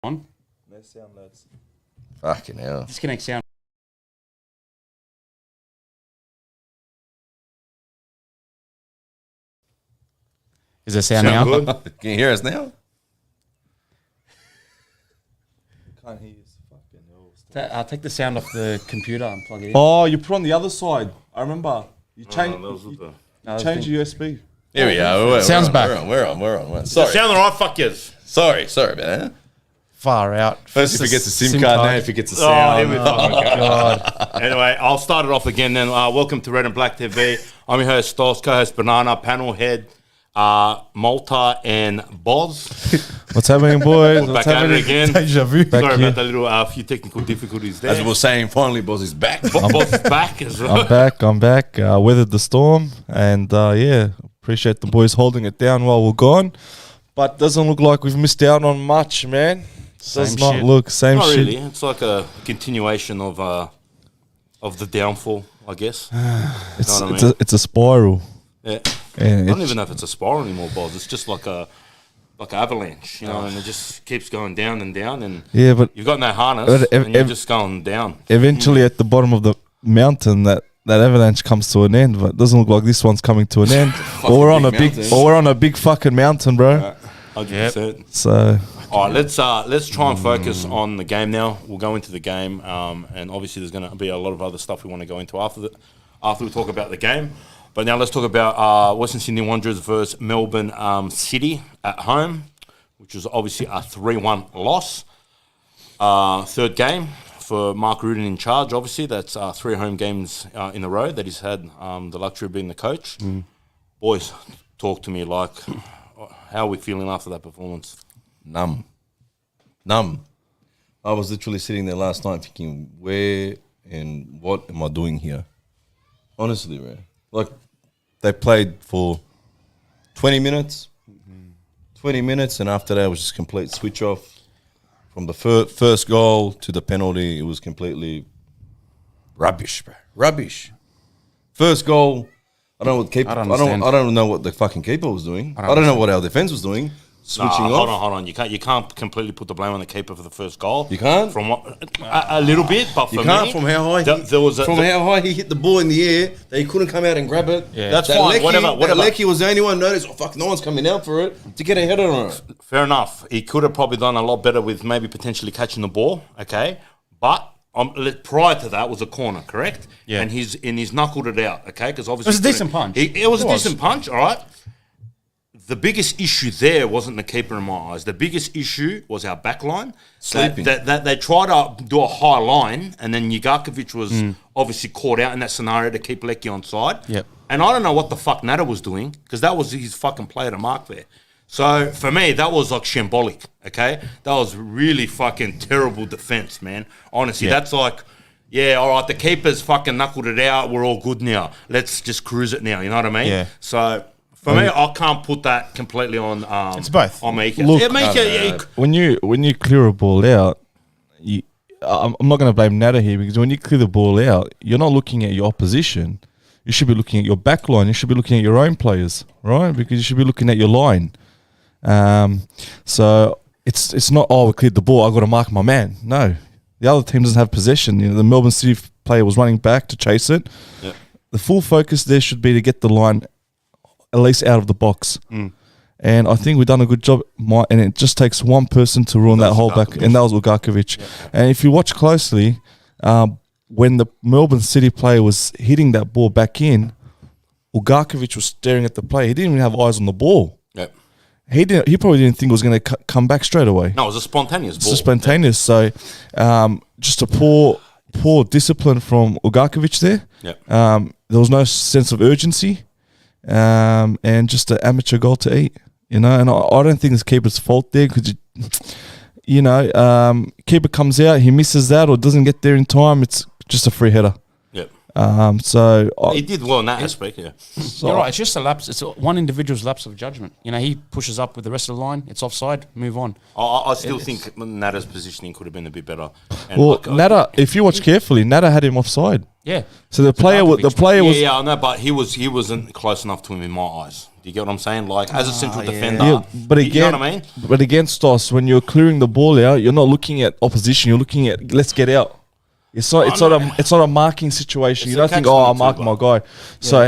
On. No sound, lads. Fucking hell. Disconnect sound. Is there sound now? Good. Can you hear us now? Can't hear you. Fucking hell. Take the sound off the computer and plug it in. Oh, you put on the other side. I remember. You changed. No, Change the USB. Here we are. Sounds back. We're on. Sorry. Sound all right, fuckers. Sorry about that. Far out. First, if he gets a SIM card, now if he gets a Oh, sound. here we go. Anyway, I'll start it off again then. Welcome to Red and Black TV. I'm your host, Stos, co-host Banana, panel head, Malta, and Boz. What's happening, boys? Back at it again. Deja vu. Sorry about the little few technical difficulties there. As we were saying, finally, Boz is back. Boz is back as well. I'm back. Weathered the storm, and yeah, appreciate the boys holding it down while we're gone. But doesn't look like we've missed out on much, man. Does not look same Not shit. really. It's like a continuation of the downfall, I guess. It's a spiral. Yeah. And I don't even know if it's a spiral anymore, Boz. It's just like an avalanche, you know, and it just keeps going down and down, and yeah, but you've got no harness, and you're just going down. Eventually, at the bottom of the mountain, that avalanche comes to an end. But it doesn't look like this one's coming to an end. or we're on a big fucking mountain, bro. 100%. So. All right, let's try and focus on the game now. We'll go into the game, and obviously there's going to be a lot of other stuff we want to go into after we talk about the game. But now let's talk about Western Sydney Wanderers versus Melbourne City at home, which was obviously a 3-1 loss. Third game for Mark Rudin in charge, obviously. That's 3 home games in a row that he's had the luxury of being the coach. Boys, talk to me. Like, how are we feeling after that performance? Numb. I was literally sitting there last night thinking, where and what am I doing here? Honestly, man. Like, they played for 20 minutes. 20 minutes, and after that, it was just complete switch off. From the first goal to the penalty, it was completely rubbish, bro. Rubbish. First goal, I don't know what keeper. I don't know what the fucking keeper was doing. I don't know what our defense was doing. Switching off. Hold on. You can't completely put the blame on the keeper for the first goal. You can't. From what a little bit, but for You can't me, from how high. How high he hit the ball in the air, that he couldn't come out and grab it. Yeah. That's fine. Whatever. Lecky was the only one noticed. Oh fuck, no one's coming out for it to get a header on it. Fair enough. He could have probably done a lot better with maybe potentially catching the ball. Okay, but prior to that was a corner, correct? Yeah. And he's knuckled it out. Okay, because obviously It was a decent punch. It was a decent punch. All right. The biggest issue there wasn't the keeper in my eyes. The biggest issue was our back line. Sleeping. That they tried to do a high line, and then Ugarkovic was obviously caught out in that scenario to keep Lecky on side. Yep. And I don't know what the fuck Natta was doing, because that was his fucking play to mark there. So for me, that was like shambolic, okay? That was really fucking terrible defense, man. Honestly, that's like, yeah, all right, the keeper's fucking knuckled it out. We're all good now. Let's just cruise it now, you know what I mean? Yeah. So for me, I can't put that completely on. It's both. On Mika. Look, Yeah, Mika, when you clear a ball out, I'm not going to blame Natta here, because when you clear the ball out, you're not looking at your opposition. You should be looking at your back line. You should be looking at your own players, right? Because you should be looking at your line. So it's not, we cleared the ball, I got to mark my man. No, the other team doesn't have possession. You know, the Melbourne City player was running back to chase it. Yep. The full focus there should be to get the line at least out of the box. And I think we've done a good job, and it just takes one person to ruin that whole back, and that was Ugarkovic. Yeah. And if you watch closely, when the Melbourne City player was hitting that ball back in, Ugarkovic was staring at the play. He didn't even have eyes on the ball. Yep. He probably didn't think it was going to come back straight away. No, it was a spontaneous ball. It's spontaneous. So just a poor discipline from Ugarkovic there. Yep. There was no sense of urgency. And just an amateur goal to eat, you know. And I don't think it's keeper's fault there, because keeper comes out, he misses that or doesn't get there in time. It's just a free header. Yep. So he did well in that aspect. Yeah. You're right. It's just a lapse. It's one individual's lapse of judgment. You know, he pushes up with the rest of the line. It's offside. Move on. I still think Natta's positioning could have been a bit better. And well, Natta, if you watch carefully, Natta had him offside. Yeah. So the player was. Yeah, I know, but he wasn't close enough to him in my eyes. Do you get what I'm saying? Like, as a central defender. Yeah, but again, you know what I mean? But against us, when you're clearing the ball out, you're not looking at opposition. You're looking at let's get out. It's not a marking situation. It's You a don't think, catch-22, I'll mark my guy. So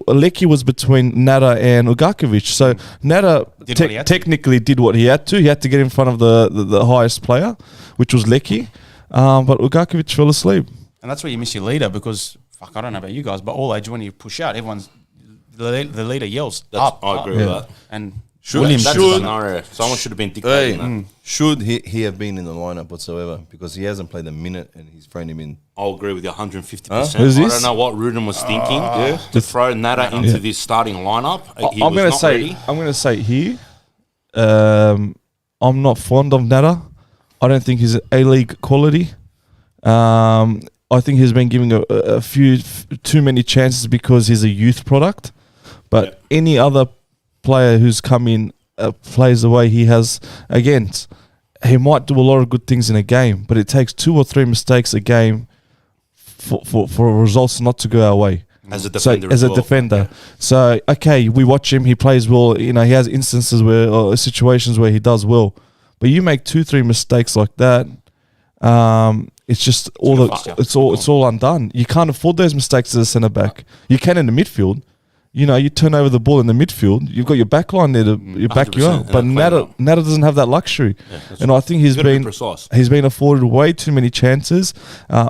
Lecky was between Nada and Ugarkovic. So Nada Did what he had to. technically did what he had to. He had to get in front of the highest player, which was Lecky. But Ugarkovic fell asleep. And that's where you miss your leader because, fuck, I don't know about you guys, but all age, when you push out, the leader yells up. I agree with that. And Williams That's should- a scenario. Someone should have been dictating that. Should he have been in the lineup whatsoever? Because he hasn't played a minute and he's thrown him in. I'll agree with you 150%. Who's I this? don't know what Rudin was thinking to throw Nada into this starting lineup. He I'm was gonna not say ready. I'm gonna say here. I'm not fond of Nada. I don't think he's A-League quality. I think he's been giving a few too many chances because he's a youth product. But any other player who's come in plays the way he has against, he might do a lot of good things in a game, but it takes 2 or 3 mistakes a game for results not to go our way. As a defender, as a defender. So okay, we watch him. He plays well. You know, he has instances where or situations where he does well. But you make 2-3 mistakes like that, it's just it's all undone. You can't afford those mistakes as a centre back. You can in the midfield. You know, you turn over the ball in the midfield. You've got your back line there to back you 100%, up. But and Nada doesn't have that luxury, and I think gotta be precise. he's been afforded way too many chances,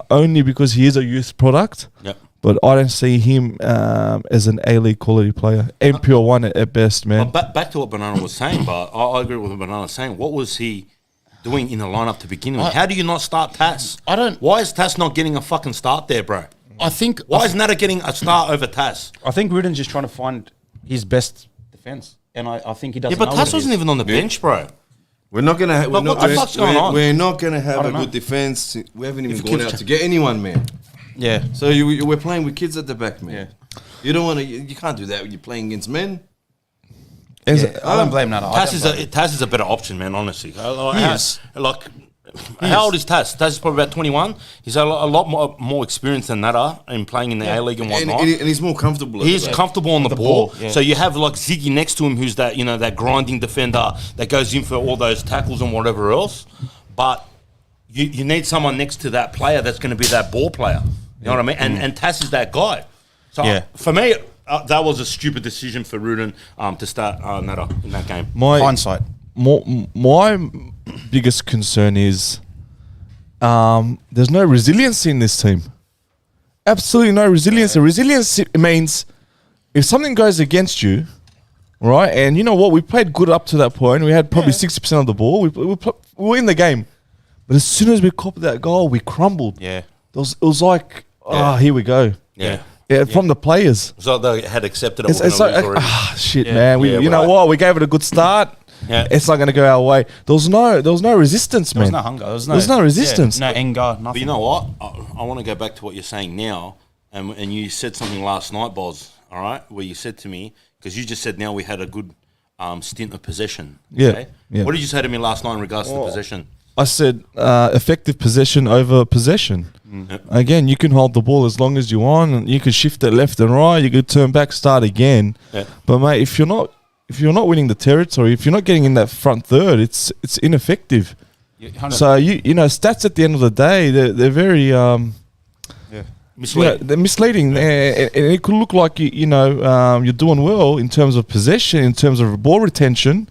only because he is a youth product. Yep. But I don't see him as an A-League quality player. NPL 1 at best, man. But back to what Banana was saying, but I agree with what Banana was saying. What was he doing in the lineup to begin with? How do you not start Tass? Why is Tass not getting a fucking start there, bro? I think Why is Nada getting a start over Tass? I think Rudin's just trying to find his best defense, and I think he doesn't. Yeah, but know Tass what it wasn't is. even on the bench, bro. We're not gonna. But what the fuck's going on? We're not gonna have a don't know. good defense. We haven't even If gone kids out to get anyone, man. Yeah. So we're playing with kids at the back, man. You don't want to. You can't do that when you're playing against men. I don't blame Nada. Tass is a better option, man. Honestly, is. How old is Tass? Tass is probably about 21. He's a lot more experience than Nada in playing in the A-League and whatnot. And he's more comfortable. He's comfortable on the ball. yeah. So you have like Ziggy next to him, who's that that grinding defender that goes in for all those tackles and whatever else. But you need someone next to that player that's going to be that ball player. You know what I mean? And Tass is that guy. So for me, that was a stupid decision for Rudin to start Nada in that game. Hindsight. My biggest concern is there's no resiliency in this team. Absolutely no resiliency. Resilience means if something goes against you, right? And you know what? We played good up to that point. We had probably 60% of the ball. We were in the game. But as soon as we copped that goal, we crumbled. Yeah. It was like, here we go. Yeah. Yeah, from the players. So they had accepted it. It's like, shit, man. You know right. what? We gave it a good start. Yeah. It's not going to go our way. There was no resistance, There was man. no hunger. There was no resistance. No anger. Nothing. But you know what? I want to go back to what you're saying now, and you said something last night, Boz. All right, where you said to me, because you just said now we had a good stint of possession. Yeah, yeah. What did you say to me last night in regards to possession? I said effective possession over possession. Again, you can hold the ball as long as you want, and you can shift it left and right. You could turn back, start again. Yeah. But mate, if you're not winning the territory, if you're not getting in that front third, it's ineffective. So you know stats at the end of the day, they're very Misleading. they're misleading, and it could look like you're doing well in terms of possession, in terms of ball retention.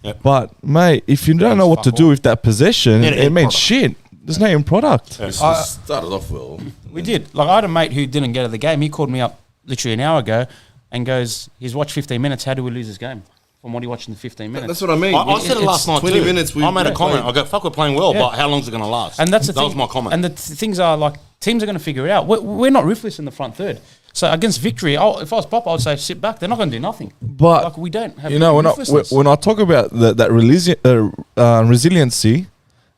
Yep. But mate, if you don't know what to do with that possession, Yeah, it means product. shit. There's no end product. We started off well. We did. Like I had a mate who didn't get to the game. He called me up literally an hour ago and goes, he's watched 15 minutes. How do we lose this game? From what he watched in the 15 minutes. That's what I mean. I said it last night 20 too. minutes. I made a comment. I go, fuck, we're playing well, but how long is it going to last? And that's the that thing. was my comment. And the things are like, teams are going to figure it out. We're not ruthless in the front third. So against Victory, if I was Pop, I would say sit back. They're not going to do nothing. But like we don't have when I talk about that resiliency,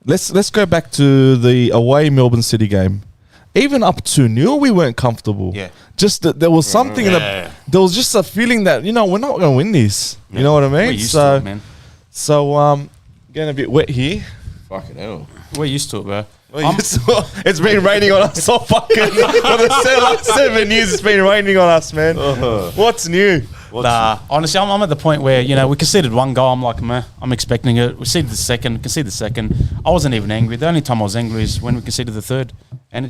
let's go back to the away Melbourne City game. Even up 2-0, we weren't comfortable. Yeah. Just that there was something there was just a feeling that we're not going to win this. You know what I mean? We're used to it, man. So getting a bit wet here. Fucking hell. We're used to it, bro. It's been raining on us so fucking for the last 7 years. It's been raining on us, man. What's new? Nah, honestly, I'm at the point where, we conceded one goal. I'm like, meh, I'm expecting it. We conceded the second. I wasn't even angry. The only time I was angry is when we conceded the third. And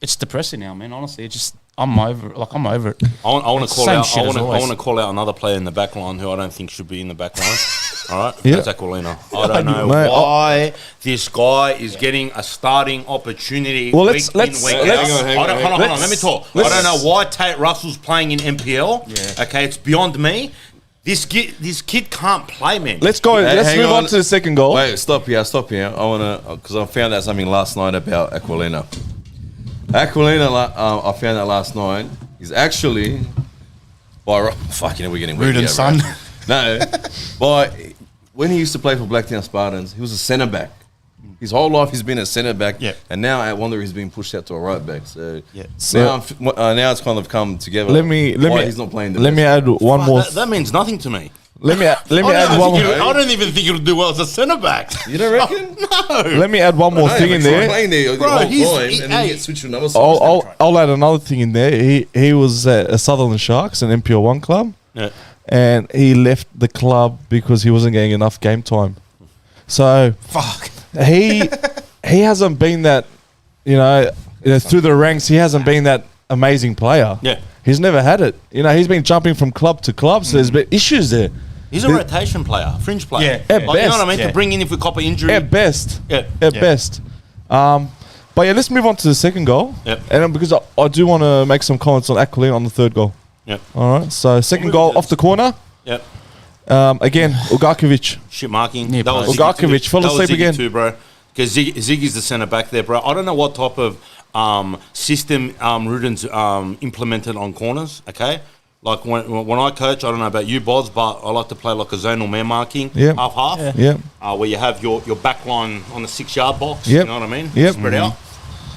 it's depressing now, man. Honestly, I'm over it. I'm over it. I want to call Same out. shit as I always. want to call out another player in the back line who I don't think should be in the back line. All right, Yeah. that's Aquilino. I don't know Mate, why this guy is getting a starting opportunity. Well, week in, week out. hang on. Hold on. Let me talk. I don't know why Tate Russell's playing in NPL. Yeah. Okay, it's beyond me. This kid can't play, man. Let's go. Let's hang move on on. to the second goal. Wait, stop here. I want to, because I found out something last night about Aquilina. I found out last night, is actually, fucking, we're getting Rude and weird, son. right? No, but when he used to play for Blacktown Spartans, he was a centre back. His whole life he's been a centre back, Yeah. and now at Wanderers he's been pushed out to a right back. So Yeah. now it's kind of come together. Let me he's not playing. Let me add one more. That means nothing to me. Let me add one more. I don't even think he'll do well as a centre back. You don't reckon? No. Let me add one more thing in there. Playing there the Bro, whole he's- time, he- and then hey. he gets switched to another side. I'll add another thing in there. He was at a Sutherland Sharks, an NPL 1 club, Yeah. and he left the club because he wasn't getting enough game time. So Fuck. he hasn't been that, through the ranks. He hasn't been that amazing player. Yeah. He's never had it. He's been jumping from club to club, so there's been issues there. He's a rotation player, fringe player. Yeah. At Like, you know what I best, mean? yeah. To bring in if we cop an injury. At best. Yeah. At Yeah. best. But yeah, let's move on to the second goal. Yep. And because I do want to make some comments on Aquilina on the third goal. Yep. All right. So second goal off the corner. Yep. Again, Ugarkovic. Shit marking. Yeah, that was bro. Ziggy too. Ugarkovic fell That was asleep Ziggy again. too, bro. Because Ziggy's the centre back there, bro. I don't know what type of system Ruden's implemented on corners. Okay, like when I coach, I don't know about you, Bods, but I like to play like a zonal man marking, Yeah. half, Yeah. where you have your back line on the 6-yard box. Yep. You know what I mean? Yep. Spread out.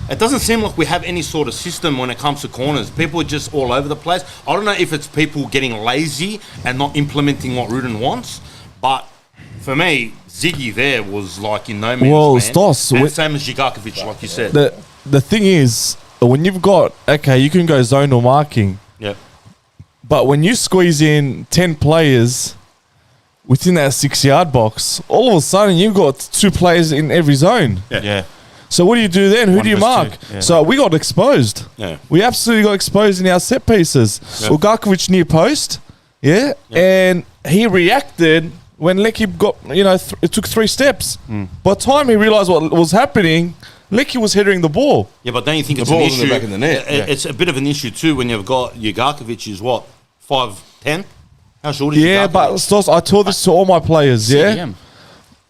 It doesn't seem like we have any sort of system when it comes to corners. People are just all over the place. I don't know if it's people getting lazy and not implementing what Ruden wants, but for me, Ziggy there was like in no man's Well, land. Stos, And we- same as Jigarkovic, like you said. The thing is, when you've got you can go zonal marking, Yeah. but when you squeeze in 10 players within that 6-yard box, all of a sudden you've got 2 players in every zone. Yeah. So what do you do then? Who One do you versus mark? two, yeah. So we got exposed. Yeah. We absolutely got exposed in our set pieces. Yeah. Ugarkovic near post, and he reacted when Lecky got, it took 3 steps. By the time he realised what was happening, Lecky was heading the ball. Yeah, but don't you think The it's an ball was in issue? the back of the net. It's a bit of an issue too when you've got Jigarkovic is what, 5'10"? How short is Yeah, but Jigarkovic? Stos, I told this to all my players, yeah? CDM.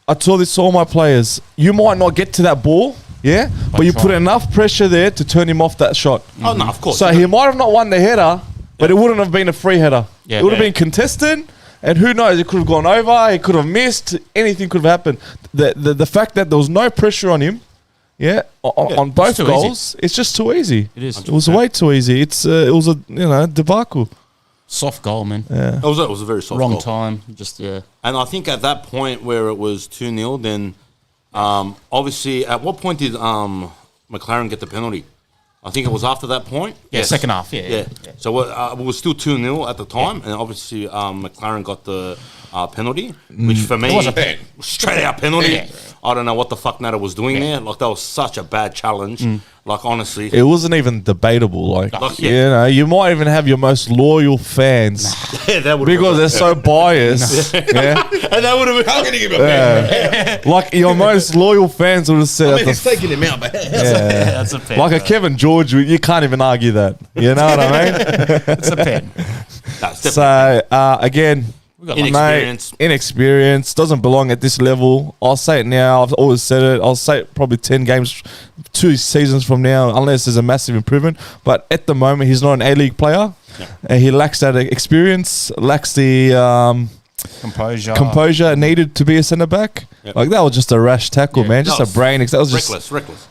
I told this to all my players. You might not get to that ball, yeah? But you try. put enough pressure there to turn him off that shot. Oh, no, of course. So he might have not won the header, but it wouldn't have been a free header. Yeah. It would have Yeah. been contested, and who knows? It could have gone over. It could have missed. Anything could have happened. The fact that there was no pressure on him, on both too goals, it's just too easy. It is. It was way too easy. It was a debacle. Soft goal, man. It was a very soft Wrong goal. time. Just, yeah. And I think at that point where it was 2-0, then obviously, at what point did McLaren get the penalty? I think it was after that point. Yeah, second half, yeah. Yeah. So it was still 2-0 at the time, and obviously McLaren got the penalty, which for me It was a pen. straight out penalty. Yeah. I don't know what the fuck Nader was doing there. Like that was such a bad challenge. Like honestly, It wasn't even debatable. Like, yeah. you might even have your most loyal fans yeah, that would because they're so biased. Yeah. and that would have been. How can he give a pen? Like your most loyal fans would have said, I at mean, the he's taking him out, but That's a pen. like a Kevin George, you can't even argue that. You know what I mean? It's a pen. That's definitely- So again, We got Inexperience. inexperience doesn't belong at this level. I'll say it now. I've always said it. I'll say it probably 10 games, 2 seasons from now, unless there's a massive improvement. But at the moment, he's not an A-League player, and he lacks that experience, lacks the composure needed to be a centre back. Yep. Like that was just a rash tackle, Yeah. man. Just That a brain. That was reckless.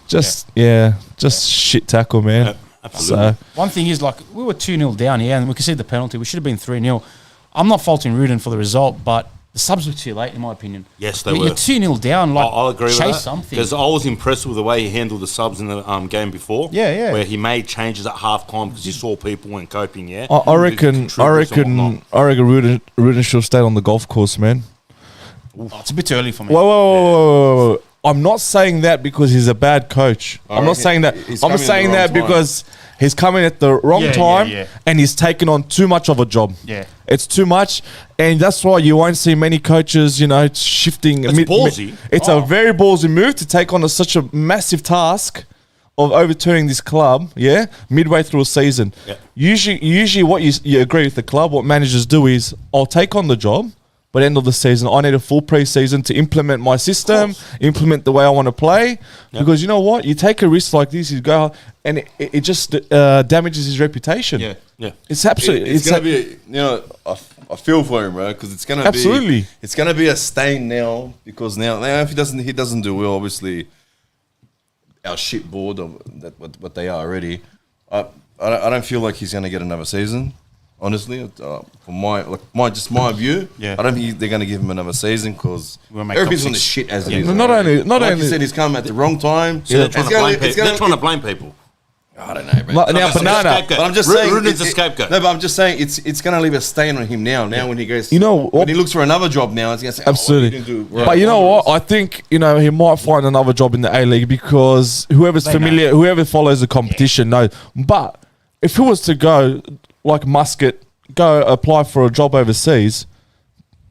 just shit tackle, man. Yeah, absolutely. So One thing is, like, we were 2-0 down here, and we conceded the penalty. We should have been 3-0. I'm not faulting Ruden for the result, but the subs were too late, in my opinion. Yes, they You're were. 2-0 down. Like, I'll agree with chase that. something. Because I was impressed with the way he handled the subs in the game before. Yeah, yeah. Where he made changes at half time because he saw people weren't coping. Yeah, I reckon Ruden should have stayed on the golf course, man. Oh, it's a bit early for me. Whoa. I'm not saying that because he's a bad coach. I'm not reckon saying that. he's I'm coming saying at the that wrong time. because he's coming at the wrong Yeah, time yeah. and he's taken on too much of a job. Yeah. It's too much, and that's why you won't see many coaches, shifting. It's ballsy. It's a very ballsy move to take on such a massive task of overturning this club, midway through a season. Yeah. Usually what you agree with the club, what managers do is, I'll take on the job, but end of the season, I need a full pre-season to implement my system, implement the way I want to play. Yeah. Because you know what? You take a risk like this, you go, and it just damages his reputation. Yeah. Yeah. It's absolutely... It's going to be, I feel for him, bro, because it's going to be... Absolutely. It's going to be a stain now, because now if he doesn't do well, obviously, our shit board of what they are already, I don't feel like he's going to get another season. Honestly, from my view, Yeah. I don't think they're going to give him another season because We'll make everything's top on the six. shit as it Yeah. is. Not already. only- like you said, he's come at the wrong time. So they're trying to blame people. They're trying to to. blame people. I don't know, bro. Now, It's a Banana... scapegoat. But I'm just saying, Ruden's a scapegoat. No, but I'm just saying, it's going to leave a stain on him now. Now when he goes, what- when he looks for another job now, it's going to say, Absolutely. Oh, what you didn't do. But you know what? I think, he might find another job in the A-League because whoever's familiar, whoever follows the competition knows. But if he was to go, like Muscat, go apply for a job overseas,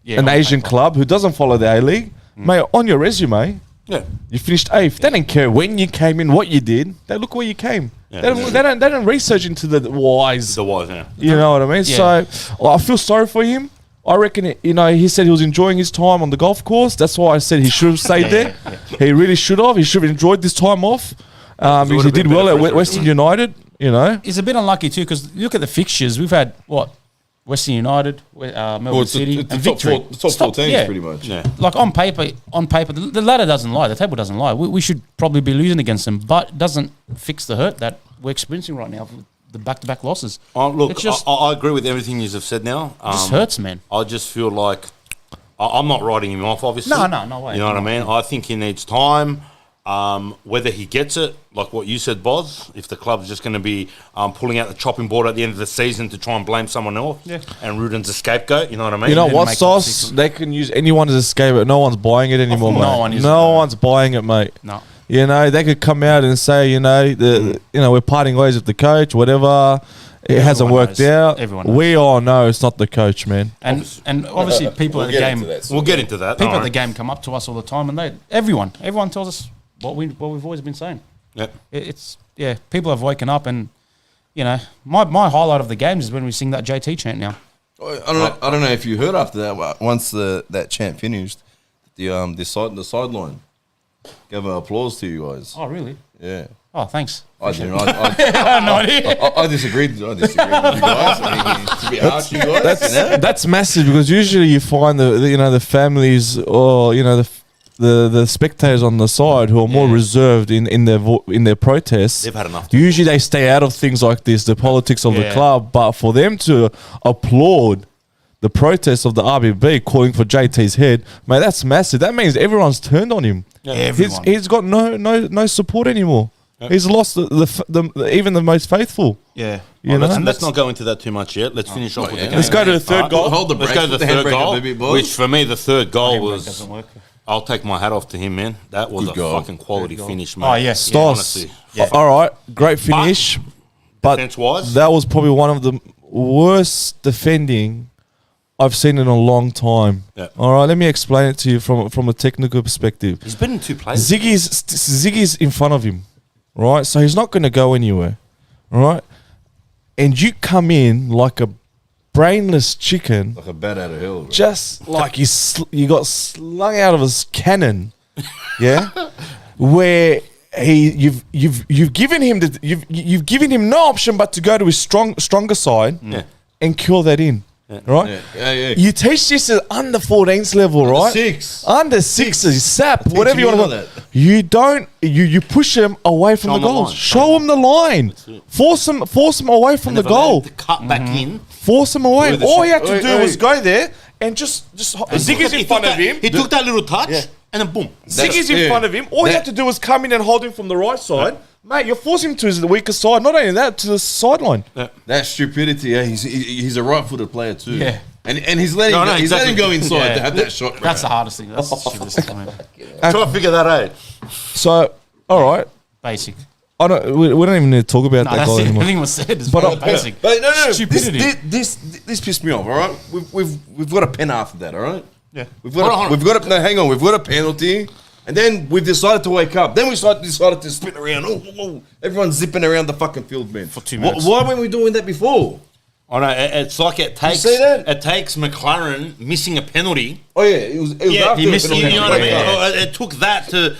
Yeah, an on Asian paper. club who doesn't follow the A-League, mate, on your resume, Yeah. you finished 8th. They don't care when you came in, what you did. They look where you came. Yeah. They don't research into the whys. The wise, yeah. You know what I mean? Yeah. So I feel sorry for him. I reckon, he said he was enjoying his time on the golf course. That's why I said he should have stayed there. He really should have. He should have enjoyed this time off because he would've did been well at better for Western United, He's a bit unlucky too because look at the fixtures. We've had, Western United, Melbourne Well, it's City, the and top Victory. four, the top 4 teams, pretty much. Yeah. Like on paper, the ladder doesn't lie. The table doesn't lie. We should probably be losing against them, but it doesn't fix the hurt that we're experiencing right now with the back-to-back losses. Look, It's just- I agree with everything you have said now. It just hurts, man. I just feel like I'm not writing him off, obviously. No way. You know what I mean? I think he needs time. Whether he gets it, like what you said, Boz, if the club's just going to be pulling out the chopping board at the end of the season to try and blame someone else, and Ruden's a scapegoat, you know what I mean? You know didn't what, make Sauce? top six. They can use anyone as a scapegoat. No one's buying it anymore, No mate. one is. No one's buying it, mate. No. They could come out and say, we're parting ways with the coach, whatever. It hasn't Everyone worked knows. out. Everyone We all know it's not the coach, man. And obviously people at the game, We'll get into that. people at alright. the game come up to us all the time, and everyone tells us what we've always been saying. Yep. People have woken up, and my highlight of the games is when we sing that JT chant now. I don't know if you heard after that. Once that chant finished, the sideline gave an applause to you guys. Oh, really? Yeah, Oh, thanks. I didn't. No idea. I disagreed. With you guys. I mean, it's a bit harsh, you guys. That's massive because usually you find the families or the spectators on the side who are more reserved in their protests. They've had enough. Usually they stay out of things like this, the politics of the Yeah. club. But for them to applaud the protests of the RBB calling for JT's head, mate, that's massive. That means everyone's turned on him. Everyone. He's got no support anymore. He's lost even the most faithful. Yeah. You know? Let's not go into that too much yet. Let's finish off with the game. Let's go to the third goal. Hold the Let's brakes. go to Put the third handbrake goal, up a bit, boys. which for me, the third goal Handbrake was... doesn't work. I'll take my hat off to him, man. That was Good a goal. fucking quality finish, mate. Oh, yes. Stas. honestly. All right, great finish. But Defense-wise? that was probably one of the worst defending I've seen in a long time. Yeah. All right, let me explain it to you from a technical perspective. He's been in 2 places. Ziggy's in front of him, right? So he's not going to go anywhere, all right? And you come in like a brainless chicken, Like a bat out of hell. Bro. just like you got slung out of his cannon, yeah. Where you've given him you've given him no option but to go to his stronger side and kill that in, right? Yeah. You teach this at under 14s level, right? 6. Under sixes, sap, whatever you me want to on call it. You don't. You push them away from Show the them the goals. line. Show them the line. Force them away from the Never let goal. him to cut back in. Force them away. Wait, the All shit- he had to wait, do was wait. go there and just Ziggy's in front of him. He took that little touch, and then boom. Ziggy's in front of him. All you have to do is come in and hold him from the right side. Mate, you're forcing him to the weaker side. Not only that, to the sideline. That stupidity. Yeah, he's a right-footed player too. Yeah. And he's letting he's letting him go inside to have that shot. Bro. That's the hardest thing. That's the stupidest thing. Try to figure that out. So, all right. Basic. We don't even need to talk about No, that that's guy it. anymore. Everything was said. It's But, basic. But no. Stupidity. This pissed me off. All right, we've got a pen after that. All right. Yeah. We've got a penalty, and then we've decided to wake up. Then we decided to spin around. Oh, everyone's zipping around the fucking field, man. For 2 minutes. Why weren't we doing that before? I know it's like it takes see that? it takes McLaren missing a penalty. Oh yeah, it was after He the missed. penalty. You know what I mean? Yeah. It took that to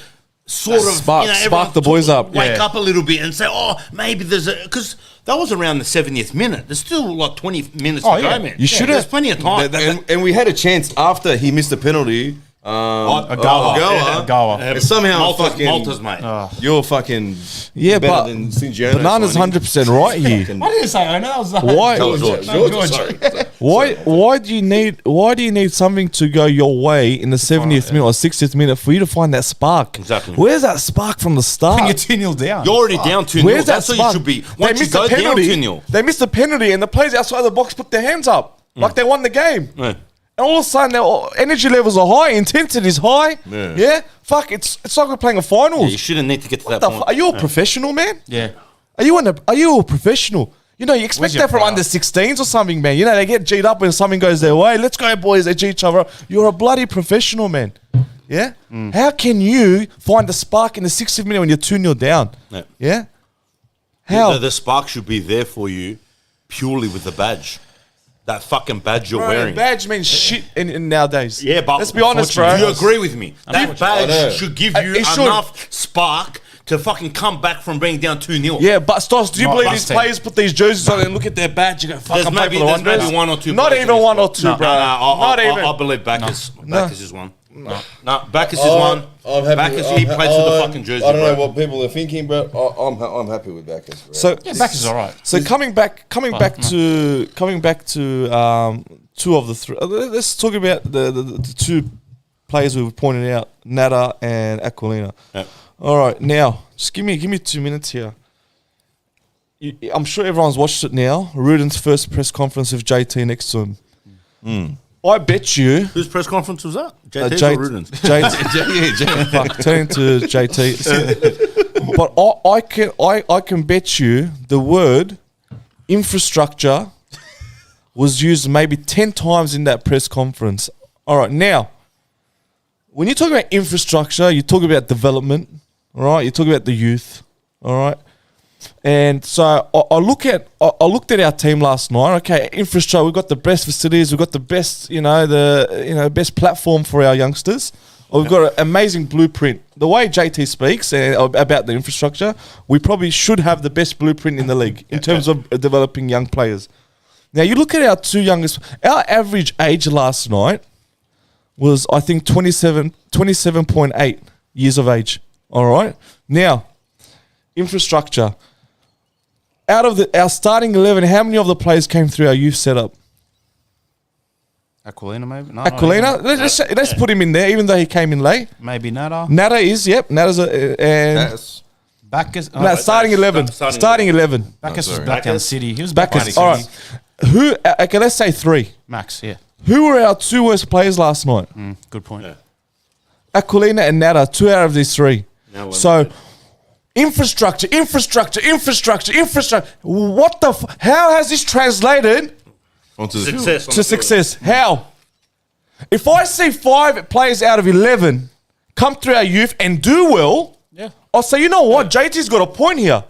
sort of Spark everyone the boys up. wake Yeah. up a little bit and say, oh, maybe there's a because that was around the 70th minute. There's still like 20 minutes to go, man. You should There's have. plenty of time. And we had a chance after he missed the penalty. Goa. And somehow Malta's mate. You're fucking Yeah, better but than Singiano Banana's signing. 100% right here. Why did you say Ona? That was Why? George, sorry. Why do you need something to go your way in the 70th minute or 60th minute for you to find that spark? Exactly. Where's that spark from the When you're start? 2-0 down. You're already down 2-0. Where's that That's what spark? you should be. They Once you missed a go down penalty. 2-0. They missed a penalty, and the players outside the box put their hands up like they won the game. Yeah. And all of a sudden, their energy levels are high, intensity is high. Yeah, fuck, it's like we're playing a finals. You shouldn't need to get to What that the point. are you a professional, man? Yeah. Are you a professional? You know, you expect Where's your that from pride? under 16s or something, man. You know, they get G'd up when something goes their way. Let's go, boys. They G each other up. You're a bloody professional, man. Yeah? How can you find the spark in the 60th minute when you're 2-0 down? Yeah. Yeah? How? The spark should be there for you purely with the badge. That fucking badge you're Bro, wearing. badge means shit in nowadays. Yeah, but let's be honest, bro. Do you agree with me? That I know. badge should give you It should. enough spark to fucking come back from being down 2-0. Yeah, but Stos, do you Not believe last these players put these jerseys on and look at their badge and go, fuck, There's I'm maybe, playing for the there's maybe Wanderers? one or two. Not players even in this one or squad. two, bro. Not even. I believe Bacchus. Bacchus is one. No, Bacchus is one. I'm happy. Bacchus, he plays for the fucking jersey. I don't know bro. what people are thinking, but I'm happy with Bacchus. Bro. So, Yeah, back is all right. So coming back to two of the three. Let's talk about the two players we've pointed out, Nada and Aquilina. Yep. All right, now just give me 2 minutes here. I'm sure everyone's watched it now. Ruden's first press conference with JT next to him. I bet you. Whose press conference was that? JT's J- or Ruden's? Fuck, turning to JT. But I can bet you the word infrastructure was used maybe 10 times in that press conference. All right, now, when you talk about infrastructure, you talk about development, all right? You talk about the youth, all right? And so I looked at our team last night. Okay, infrastructure. We've got the best facilities. We've got the best, best platform for our youngsters. We've got an amazing blueprint. The way JT speaks about the infrastructure, we probably should have the best blueprint in the league in terms of developing young players. Now you look at our two youngest. Our average age last night was, I think, 27.8 years of age. All right. Now, infrastructure. Out of our starting 11, how many of the players came through our youth setup? Aquilina, maybe? No, Aquilina, let's put him in there, even though he came in late. Maybe Nada. Nada is, Nada's and Bacchus. starting 11. Starting 11. Bacchus was sorry. back down Bacchus. City. He was back Bacchus. down All City. right. Who? Okay, let's say 3. Max, yeah. Who were our 2 worst players last night? Good point. Yeah. Aquilina and Nada, 2 out of these 3. Now So, infrastructure. What the? How has this translated onto the success. to success? How? If I see 5 players out of 11 come through our youth and do well, Yeah. I'll say, you know what, JT's got a point here.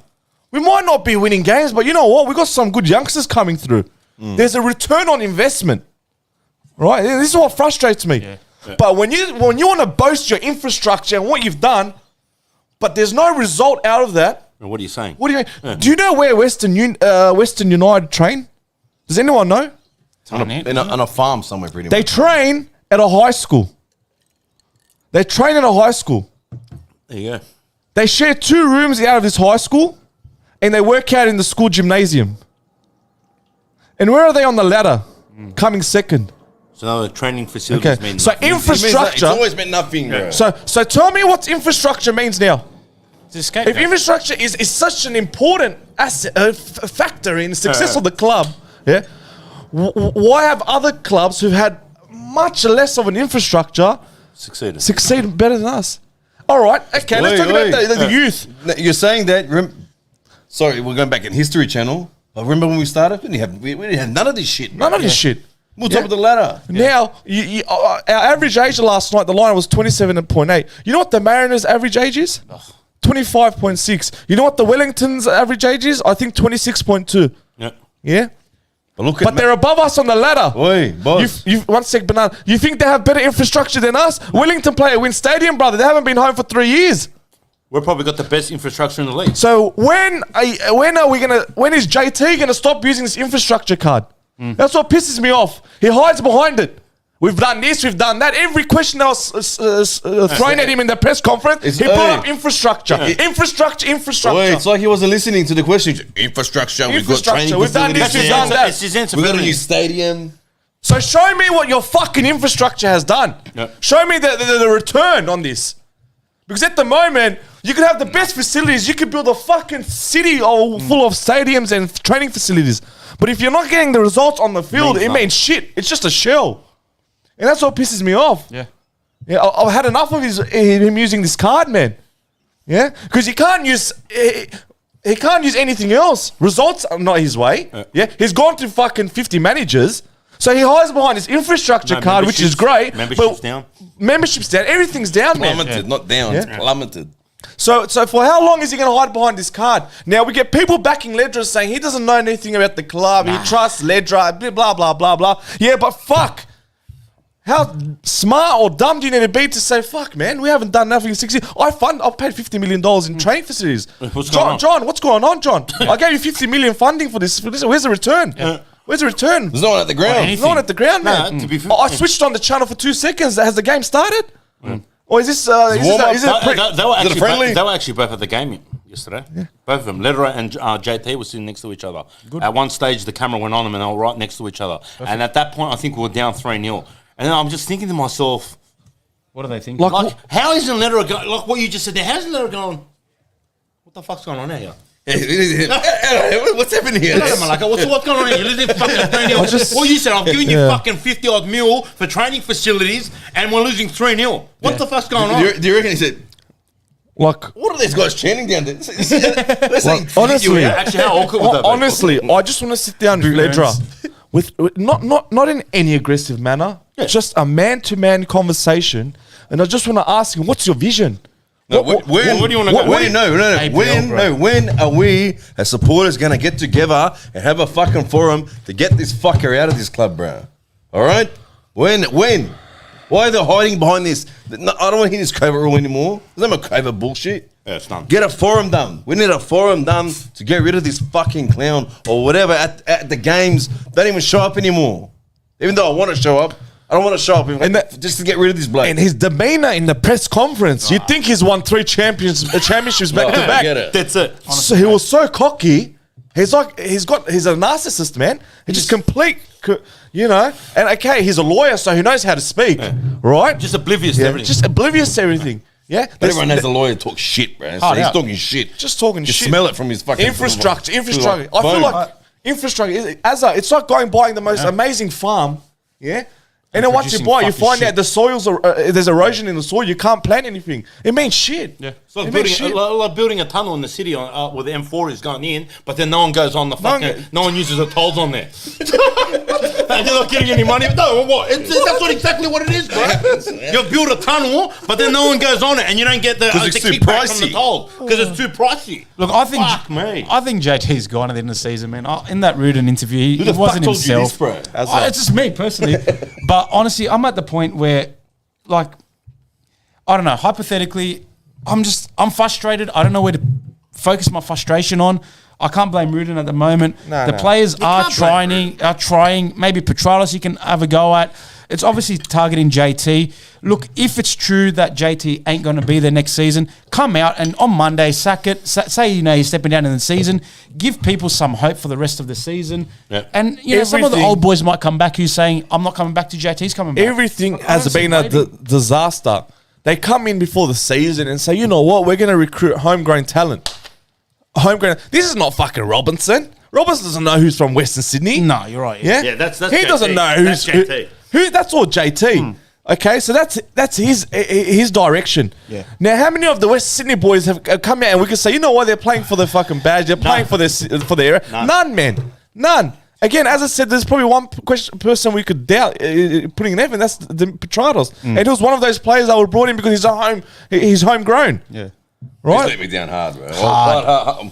We might not be winning games, but you know what? We've got some good youngsters coming through. There's a return on investment. Right? This is what frustrates me. Yeah. But when you want to boast your infrastructure and what you've done, but there's no result out of that, What are you saying? what do you mean? Do you know where Western United train? Does anyone know? on a farm somewhere, pretty They much. train at a high school. They train at a high school. There you go. They share 2 rooms out of this high school, and they work out in the school gymnasium. And where are they on the ladder? Coming second. So now the training facilities Okay. mean So nothing. infrastructure. It's always meant nothing, bro. So tell me what infrastructure means now. It's a escape If route. infrastructure is such an important asset, factor in the success of the club, yeah, why have other clubs who've had much less of an infrastructure succeed better than us? All right, okay, let's talk about the youth. You're saying that. Sorry, we're going back in History Channel. But remember when we started? We didn't have none of this shit. Bro. None of this shit. We're top of the ladder. Now, our average age last night, the line was 27.8. You know what the Mariners' average age is? 25.6. You know what the Wellington's average age is? I think 26.2. Yeah. Yeah? But They're above us on the ladder. Oi, boss. One sec, Bernard. You think they have better infrastructure than us? Wellington play at Wynn Stadium, brother. They haven't been home for 3 years. We've probably got the best infrastructure in the league. So when is JT gonna stop using this infrastructure card? That's what pisses me off. He hides behind it. We've done this, we've done that. Every question that was thrown at him in the press conference, he brought up infrastructure. Infrastructure. Wait, it's like he wasn't listening to the questions. Infrastructure. We've got training We've done facilities. this, we've done that. It's his answer. We've got a new stadium. So show me what your fucking infrastructure has done. Show me the return on this. Because at the moment, you could have the best facilities. You could build a fucking city full of stadiums and training facilities. But if you're not getting the results on the field, it means shit. It's just a shell. And that's what pisses me off. Yeah, I've had enough of him using this card, man. Yeah? Because he can't use anything else. Results are not his way. Yeah? He's gone to fucking 50 managers. So he hides behind his infrastructure card, which is great. Membership's down. Membership's down. Everything's down, man. Plummeted, not down. It's plummeted. So for how long is he going to hide behind this card? Now we get people backing Ledra saying he doesn't know anything about the club. He trusts Ledra, blah, blah, blah, blah. Yeah, but fuck. How smart or dumb do you need to be to say, fuck, man, we haven't done nothing in 6 years. I've paid $50 million in training facilities. John, what's going on, John? I gave you $50 million funding for this. Where's the return? Where's the return? There's no one at the ground. There's no one at the ground, man. To be fair, I switched on the channel for 2 seconds. Has the game started? Or is this... They were actually both at the game yesterday. Both of them. Lederer and JT were sitting next to each other. At one stage, the camera went on them and they were right next to each other. And at that point, I think we were down 3-0. And then I'm just thinking to myself... What do they think? Like how isn't Lederer going... Like what you just said there, how's Lederer going... What the fuck's going on here? What's happening here? What's going on here? You're losing fucking 3-0. Well, you said, I'm giving you fucking 50-odd mil for training facilities and we're losing 3-0. What the fuck's going on? Do you reckon he said... Like, what are these guys chanting down there? Honestly, Actually, how awkward would that be? honestly, I just want to sit down with Ledra with not in any aggressive manner, just a man-to-man conversation, and I just want to ask him, what's your vision? No, what do you want to go? When are we as supporters going to get together and have a fucking forum to get this fucker out of this club, bro? All right? When? Why are they hiding behind this? No, I don't want to hear this COVID rule anymore. There's no more COVID bullshit. Yeah, it's done. Get a forum done. We need a forum done to get rid of this fucking clown or whatever at the games. Don't even show up anymore. Even though I want to show up, I don't want to show up just to get rid of this bloke. And his demeanor in the press conference, you'd think he's won 3 championships back to back. That's it. So he was so cocky. He's a narcissist, man. He's just complete, and okay, he's a lawyer, so he knows how to speak, right? Just oblivious to everything. Just oblivious to everything. Yeah, but everyone knows the lawyer talk shit, bro. So he's talking shit. Just talking shit. Smell it from his fucking infrastructure. I feel like infrastructure. It's like buying the most amazing farm. Yeah. And then once you buy it, you find out the soils there's erosion in the soil. You can't plant anything. It means shit. Yeah, it's like building a tunnel in the city where the M4 is going in, but then no one goes on the fucking. No one uses the tolls on there. And they're not getting any money. No, what? That's exactly what it is, bro. You build a tunnel, but then no one goes on it, and you don't get the kickback from the toll because it's too pricey. Look, I think JT's gone at the end of the season, man. In that Rudin interview, he wasn't himself. It's just me personally, but honestly, I'm at the point where, like, I don't know. Hypothetically, I'm frustrated. I don't know where to focus my frustration on. I can't blame Rudin at the moment. The players are trying. Maybe Petralis you can have a go at. It's obviously targeting JT. Look, if it's true that JT ain't going to be there next season, come out and on Monday sack it. Say you're stepping down in the season. Give people some hope for the rest of the season. Yep. And some of the old boys might come back who's saying, "I'm not coming back to JT's coming back." Everything has been a disaster. They come in before the season and say, "You know what? We're going to recruit homegrown talent." This is not fucking Robinson. Robinson doesn't know who's from Western Sydney. No, you're right. Yeah, that's he JT. doesn't know who's That's JT. who. That's all JT. Okay, so that's his direction. Yeah. Now, how many of the West Sydney boys have come out and we can say, you know what, they're playing for the fucking badge, they're playing for their area? None, man, none. Again, as I said, there's probably one person we could doubt putting an F, and that's the Petrados. And he was one of those players that were brought in because he's homegrown. Yeah. Right? He's let me down hard, bro.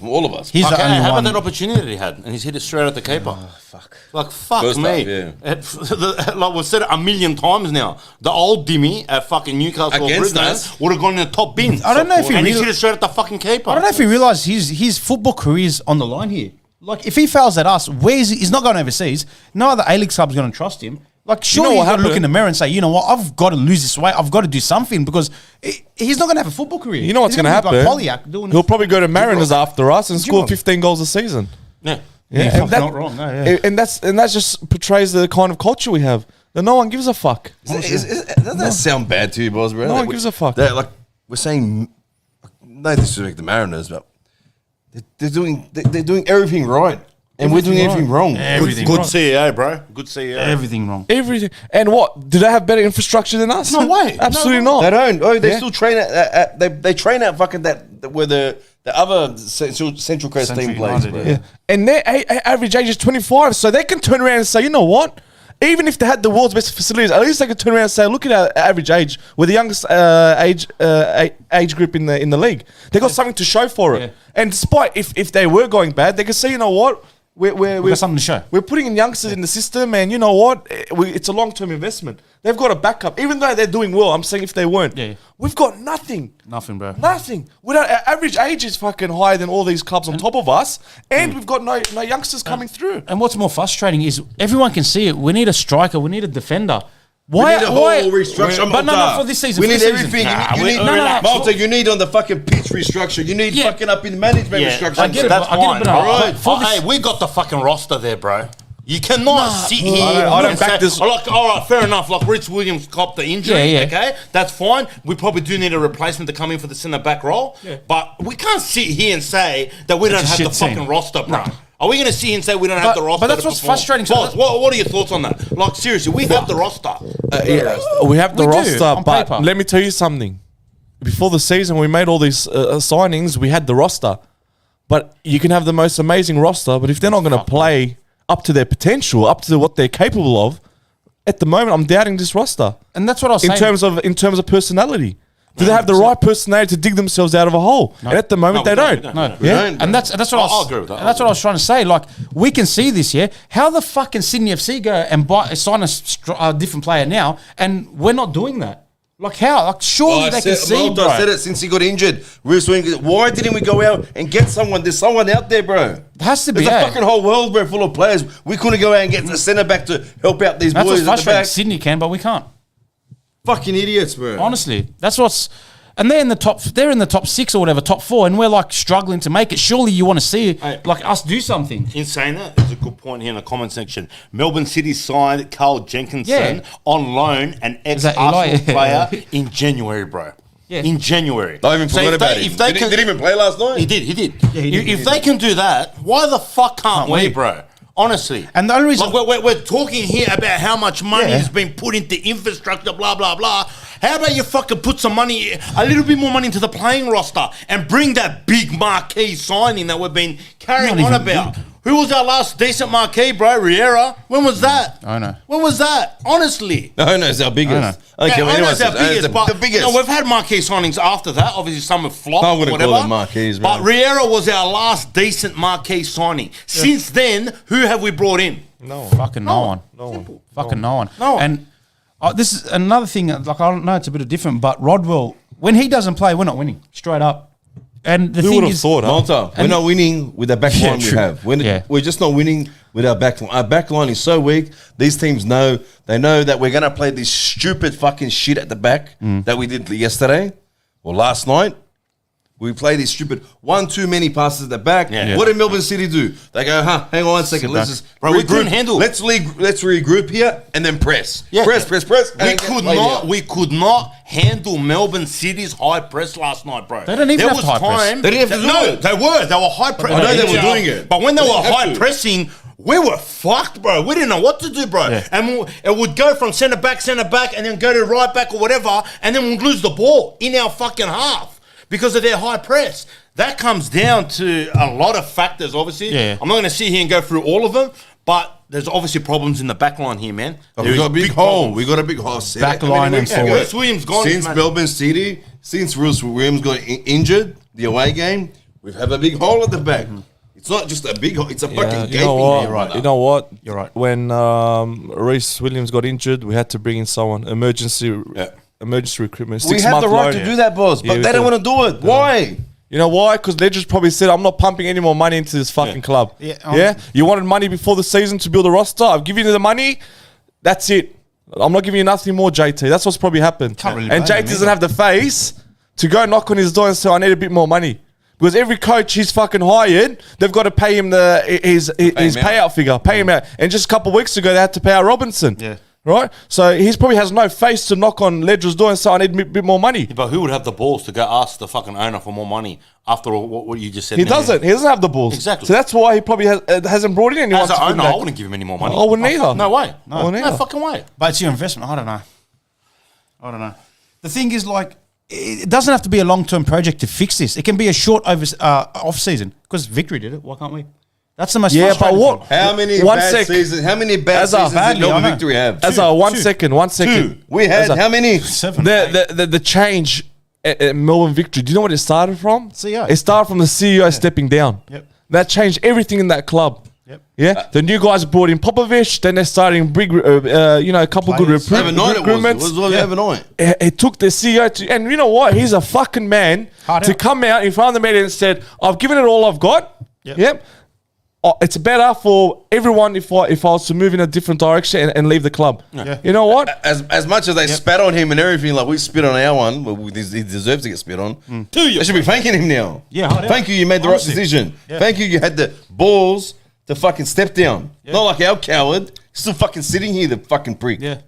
All of us. He's the only How one. about that opportunity he had, and he's hit it straight at the keeper? Fuck. Like, fuck First me. half, Like we've said it a million times now. The old Dimmy at fucking Newcastle or Against Brisbane us. would have gone in the top bin. I don't know if he and he's really- hit it straight at the fucking keeper. I don't know if he realised his football career's on the line here. Like, if he fails at us, he's not going overseas. No other A-League club's going to trust him. Like, surely what he's got to look happened? in the mirror and say, you know what, I've got to lose this weight. I've got to do something because he's not going to have a football career. You know what's He's going to gonna be happen? like Polyak doing He'll probably go to Mariners after us and score Giroud. 15 goals a season. Yeah. Yeah, and not wrong. No, yeah. and that just portrays the kind of culture we have. That no one gives a fuck. Doesn't that sound bad to you, boys, bro? No one gives a fuck. Like, we're saying, no disrespect to the Mariners, but they're doing everything right. And we're doing everything wrong. Everything Good wrong. CEO, bro. Good CEO. Everything wrong. Everything. And what? Do they have better infrastructure than us? No way. Absolutely No They not. don't. Oh, they Yeah. still train at they train at fucking that where the other Central Coast Central team plays, United, bro. yeah. And their average age is 25, so they can turn around and say, you know what? Even if they had the world's best facilities, at least they could turn around and say, look at our average age. We're the youngest age group in the league. They got something to show for it. Yeah. And despite if they were going bad, they could say, you know what? We got something to show. We're putting in youngsters in the system, and you know what? It's a long-term investment. They've got a backup, even though they're doing well. I'm saying if they weren't, Yeah. we've got nothing. Nothing, bro. Nothing. Our average age is fucking higher than all these clubs on top of us, and we've got no youngsters coming through. And what's more frustrating is everyone can see it. We need a striker. We need a defender. We need a whole restructure. But no, Malta. for this season. We for need this season. everything. Nah, you we- need, no, no, Malta, you need on the fucking pitch restructure. You need Yeah. fucking up in management Yeah, restructure. I get it, That's but I get it, fine. but All I- right. for this- Hey, we got the fucking roster there, bro. You cannot sit here. I don't and back say, this- oh, like, all right, fair enough. Like Rich Williams copped the injury. Yeah, yeah. Okay, that's fine. We probably do need a replacement to come in for the centre back role. But we can't sit here and say that we don't a have the shit team. fucking roster, bro. No. Are we going to sit here and say we don't have the roster? but that's to what's perform? frustrating. So Boss, what are your thoughts on that? Like, seriously, we have the roster. We have the We do, roster, on but paper. let me tell you something. Before the season, we made all these signings. We had the roster, but you can have the most amazing roster, but if they're not going to play up to their potential, up to what they're capable of, at the moment, I'm doubting this roster And that's what I was in saying. terms of personality. Do they have the right personality to dig themselves out of a hole? And at the moment, No, they we don't. No, We Yeah? don't. and that's what I'll agree with that. And that's what I was trying to say. Like, we can see this, yeah. How the fuck can Sydney FC go and sign a different player now, and we're not doing that? Like, how? Like, surely they can see, Malta bro. said it since he got injured. Why didn't we go out and get someone? There's someone out there, bro. It has to be. There's a eh? fucking whole world, bro, full of players. We couldn't go out and get a centre back to help out these That's boys what's at the frustrating. back. Sydney can, but we can't. Fucking idiots, bro. Honestly, that's what's. And they're in the top. They're in the top 6 or whatever, top 4, and we're like struggling to make it. Surely you want to see Hey. like us do something. In saying that, there's a good point here in the comment section. Melbourne City signed Carl Jenkinson Yeah. on loan, an Is that ex-Arsenal Eli? player, in January, bro. Yeah. In January. I even forgot about him. If they Did can, he even play last night? He did. He did. he did, If they can do that, why the fuck can't we, we? bro? Honestly. And the only reason- like we're talking here about how much money Yeah. has been put into infrastructure, blah blah blah. How about you fucking put some money, a little bit more money into the playing roster, and bring that big marquee signing that we've been carrying Not on even about? Who was our last decent marquee, bro? Riera. When was that? I know. When was that? Honestly. No, it's our biggest. I don't care Yeah, what I know anyone it's our says. biggest, but the biggest. No, we've had marquee signings after that. Obviously, some have flopped. I wouldn't whatever. call them marquees, But man. Riera was our last decent marquee signing. Since then, who have we brought in? Fucking no one. Simple. Fucking no one. No one. And this is another thing. Like, I don't know, it's a bit of different, but Rodwell, when he doesn't play, we're not winning. Straight up. And the Who thing would have is, thought? Huh? Malta, we're not winning with the back Yeah, line we true. have. Yeah. We're just not winning with our back line. Our back line is so weak. These teams know. They know that we're going to play this stupid fucking shit at the back that we did yesterday or last night. We play this stupid one too many passes at the back. Yeah. What did Melbourne City do? They go, hang on one second. Let's just Bro, we couldn't handle- Let's regroup here and then press. Yeah. Press. And then We could not handle Melbourne City's high press last night, bro. They don't even have high press. They didn't have to do it. They were high press. I know they were doing it. But when they They were didn't have high to. pressing, we were fucked, bro. We didn't know what to do, bro. Yeah. And it would go from centre back, and then go to right back or whatever, and then we'd lose the ball in our fucking half because of their high press. That comes down to a lot of factors, obviously. Yeah. I'm not going to sit here and go through all of them, but there's obviously problems in the back line here, man. We got a big hole. We got a big hole. Back line and forward. Bruce Williams gone. Since man. Melbourne City, since Bruce Williams got injured, the away game, we've had a big hole at the back. It's not just a big hole; it's a fucking You know gaping what? hole. Right. You know what? You're right. When Reece Williams got injured, we had to bring in someone emergency recruitment. We have the right to do that, boss, but Yeah, they don't want to do it. Why? You know why? Because they just probably said, I'm not pumping any more money into this fucking club. Yeah, You wanted money before the season to build a roster? I've given you the money. That's it. I'm not giving you nothing more, JT. That's what's probably happened. Can't really And blame JT him doesn't either. have the face to go knock on his door and say, I need a bit more money. Because every coach he's fucking hired, they've got to pay him his him payout out. figure. Pay him out. And just a couple of weeks ago, they had to pay out Robinson. Yeah. Right? So he probably has no face to knock on Ledra's door and say, I need a bit more money. But who would have the balls to go ask the fucking owner for more money after all what you just said? He now? doesn't. He doesn't have the balls. Exactly. So that's why he probably hasn't brought in anyone. As an to bring owner, back. I wouldn't give him any more money. I wouldn't either. No way. I wouldn't No either. fucking way. But it's your investment. I don't know. The thing is, like, it doesn't have to be a long-term project to fix this. It can be a short off-season. Because Victory did it. Why can't we? That's the most Yeah, but frustrating what? thing. How many One bad sec. seasons? How many bad As a- seasons did badly, I Melbourne know. Victory have? As a one second. Two. We had how many? 7. The change at Melbourne Victory, do you know what it started from? CEO. It started from the CEO stepping down. Yep. That changed everything in that club. Yep. Yeah, the new guys brought in Popovich. Then they're starting big, a couple good Players. Overnight it was. It recruitments. was like overnight. It took the CEO to, and you know what? He's a fucking man Hard to out. come out in front of the media and said, "I've given it all I've got." Yep. It's better for everyone if I was to move in a different direction and leave the club. Yeah. You know what? As much as they spat on him and everything, like we spit on our one, well, he deserves to get spit on. They should be thanking him now. Yeah, hard out. Thank you, you made the Honestly. right decision. Yeah. Thank you, you had the balls to fucking step down. Not like our coward, still fucking sitting here, the fucking prick. Yeah.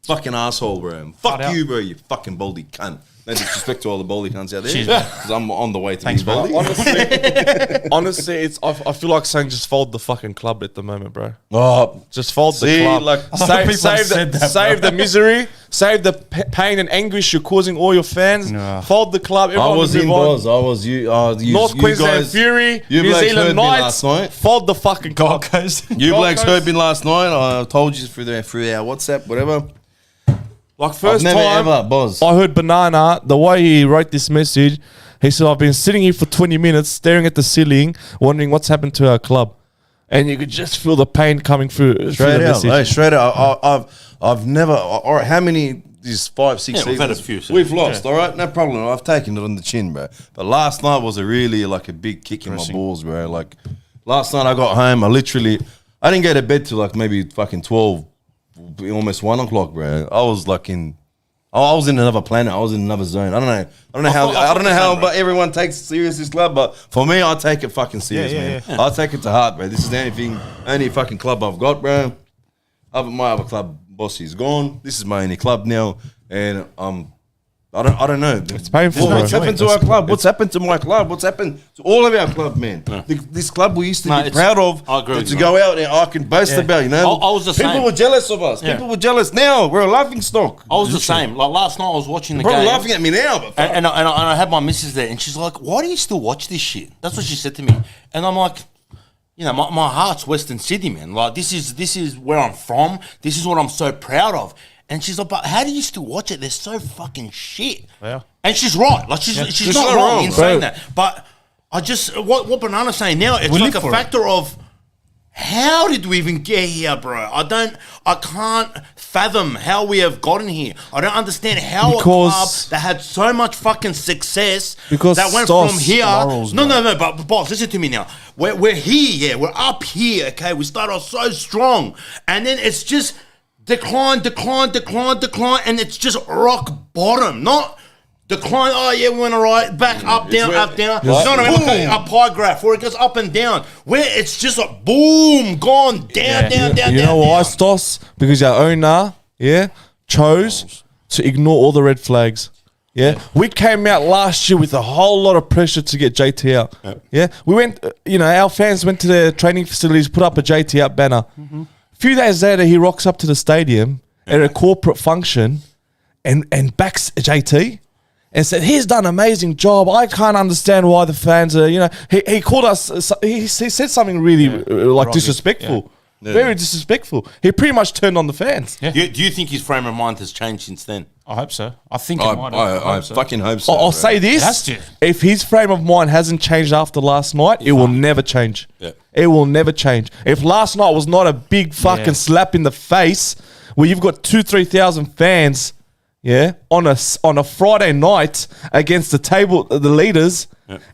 Fucking asshole, bro. Hard Fuck out. you, bro, you fucking baldy cunt. No disrespect to all the baldy cunts out there. Cheers, bro. Because I'm on the way to Thanks, be bro. baldy. Honestly, I feel like saying just fold the fucking club at the moment, bro. Oh, Just fold See, the club. like- A lot of people have said that, save bro. the misery, save the pain and anguish you're causing all your fans. Nah. Fold the club. I Everyone was move in on. Boz. I was you. North you Queensland guys, Fury, you New blokes heard Zealand me Knights. last night. Fold the fucking club. Gold Coast. You Gold blokes Coast. heard me last night. I told you through our WhatsApp, whatever. Like first I've never time ever, Boz. I heard Banana, the way he wrote this message, he said, I've been sitting here for 20 minutes staring at the ceiling, wondering what's happened to our club. And you could just feel the pain coming through. Straight the out, message. hey, straight out. I've never. All right, how many? These 5, 6 Yeah, seasons we've had a few seasons. we've lost. All right, no problem. I've taken it on the chin, bro. But last night was a really like a big kick in my balls, bro. Like last night I got home, I didn't go to bed till like maybe fucking 12, almost 1 o'clock, bro. I was like I was in another planet. I was in another zone. I don't know how, but everyone takes serious this club. But for me, I take it fucking serious, man. I take it to heart, bro. This is the only fucking club I've got, bro. My other club boss is gone. This is my only club now, and I don't know. It's painful, What's bro. happened to our club? What's happened to my club? What's happened to all of our club, man? This club we used to be it's- proud of, I agree with to you, go out and I can boast about. You know, I was the people same. were jealous of us. Yeah. People were jealous. Now we're a laughing stock. I was the same. Like last night, I was watching the Probably game. laughing at me now, but fuck. And I had my missus there, and she's like, "Why do you still watch this shit?" That's what she said to me, and I'm like, you know, my heart's Western Sydney, man. Like this is where I'm from. This is what I'm so proud of. And she's like, "But how do you still watch it? They're so fucking shit." Yeah. And she's right. Like she's She's not not wrong wrong, in bro. saying that. But I just what Banana's saying now, it's We like live a for factor of How did we even get here, bro? I can't fathom how we have gotten here. I don't understand how a club that had so much fucking success that went from here. Morals, No, but boss, listen to me now. We're here, yeah, we're up here, okay? We start off so strong, and then it's just decline, and it's just rock bottom, not decline. Oh yeah, we went all right. Back up, down, up, down. You know what I mean? Like a pie graph where it goes up and down. Where it's just like boom, gone down. You know why, Stos? Because our owner, chose to ignore all the red flags. Yeah, we came out last year with a whole lot of pressure to get JT out. Yeah, we went. Our fans went to their training facilities, put up a JT out banner. A few days later, he rocks up to the stadium at a corporate function, and backs JT. And said, he's done an amazing job. I can't understand why the fans are, he called us, he said something really disrespectful. Yeah. Very disrespectful. He pretty much turned on the fans. Yeah. Do you think his frame of mind has changed since then? I hope so. I think it might have. I fucking hope so. I'll say this. It has to. If his frame of mind hasn't changed after last night, it will never change. Yeah. It will never change. If last night was not a big fucking slap in the face where you've got 2,000-3,000 fans, on a Friday night against the leaders,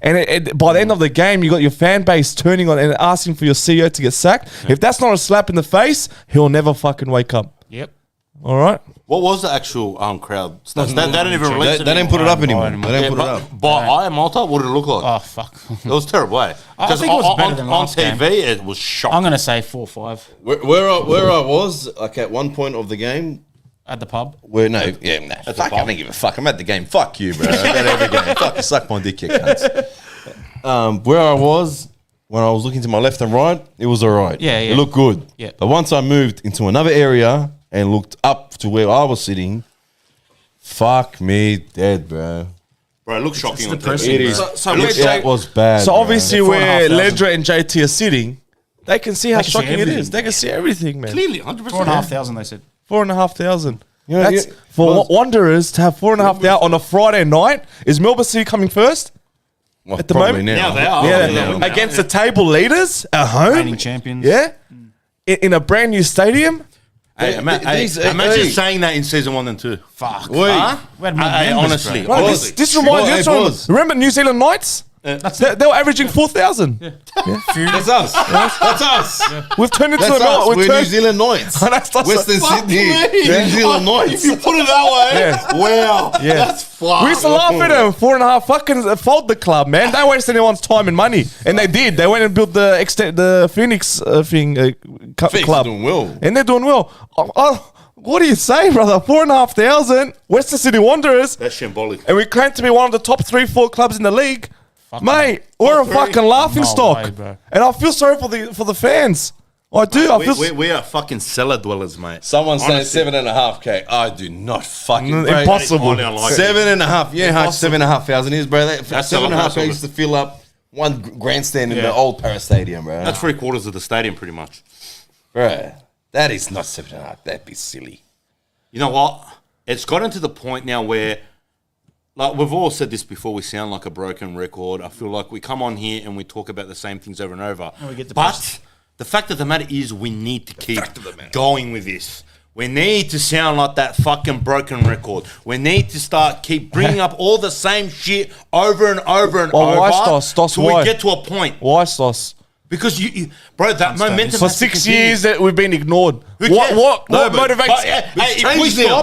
and by the end of the game, you got your fan base turning on and asking for your CEO to get sacked. If that's not a slap in the face, he'll never fucking wake up. Yep. All right. What was the actual crowd stats? They didn't even release it. They didn't put it up anymore. They didn't put it up. By Malta, what did it look like? Oh, fuck. It was terrible, eh? I Because think it was better than on last TV, game. it was shocking. I'm going to say 4-5 Where I was, like at one point of the game, at the pub. fuck, I don't give a fuck. I'm at the game. Fuck you, bro. I'm at every game. Fuck, suck my dick, you cunts. Where I was, when I was looking to my left and right, it was all right. Yeah. It looked good. Yeah. But once I moved into another area and looked up to where I was sitting, fuck me dead, bro. Bro, it looks shocking on depressing, TV. It is. So That was bad. So bro. obviously where Ledra and JT are sitting, they can see how can see shocking it everything. is. They can see everything, man. Clearly, 100%. 4,500, they said. 4,500. You know, That's for Wanderers to have 4,500 on a Friday night. Is Melbourne City coming first Well, at the probably moment? Now they are. Yeah, Now. against the table leaders at home. Reigning champions. Yeah, in a brand new stadium. Hey, Imagine saying that in season 1 and 2. Fuck. Wait. Huh? We had more members, Honestly. bro. Right, Boz. this reminds Hey, me. Boz. Remember New Zealand Knights? They were averaging 4,000. That's us. That's us. We've turned into That's us. we've We're turned- New Zealand Knights. That's Western Sydney. New Zealand Knights. If you put it that way, wow. Yeah. That's fun. We used to laugh at them. 4.5. Fucking fold the club, man. Don't waste anyone's time and money. And they did. They went and built the Phoenix Phoenix club, doing well. and they're doing well. What do you say, brother? 4,500. Western City Wanderers, That's shambolic. and we claim to be one of the top 3-4 clubs in the league. Mate, we're a fucking laughing No stock, way, bro. and I feel sorry for the fans. I do. I feel We are fucking cellar dwellers, mate. Someone's saying Honestly. 7.5K. I do not fucking. bro, impossible. Highly unlikely. 7.5. Yeah, how much 7,500 is, bro? That, That's 7.5 a- used to fill up one grandstand in Yeah. the old Paris Stadium, bro. That's 3/4 of the stadium, pretty much. Bro, that is not 7.5. That'd be silly. You know what? It's gotten to the point now where, like we've all said this before, we sound like a broken record. I feel like we come on here and we talk about the same things over and over. we get But the fact of the matter is we need to keep going with this. We need to sound like that fucking broken record. We need to keep bringing up all the same shit over and over and Well, over why, Stos? till Why? we get to a point. Why, Sauce? Because you bro, that momentum For has to 6 continue. years that we've been ignored. Who What cares? motivates? But, hey,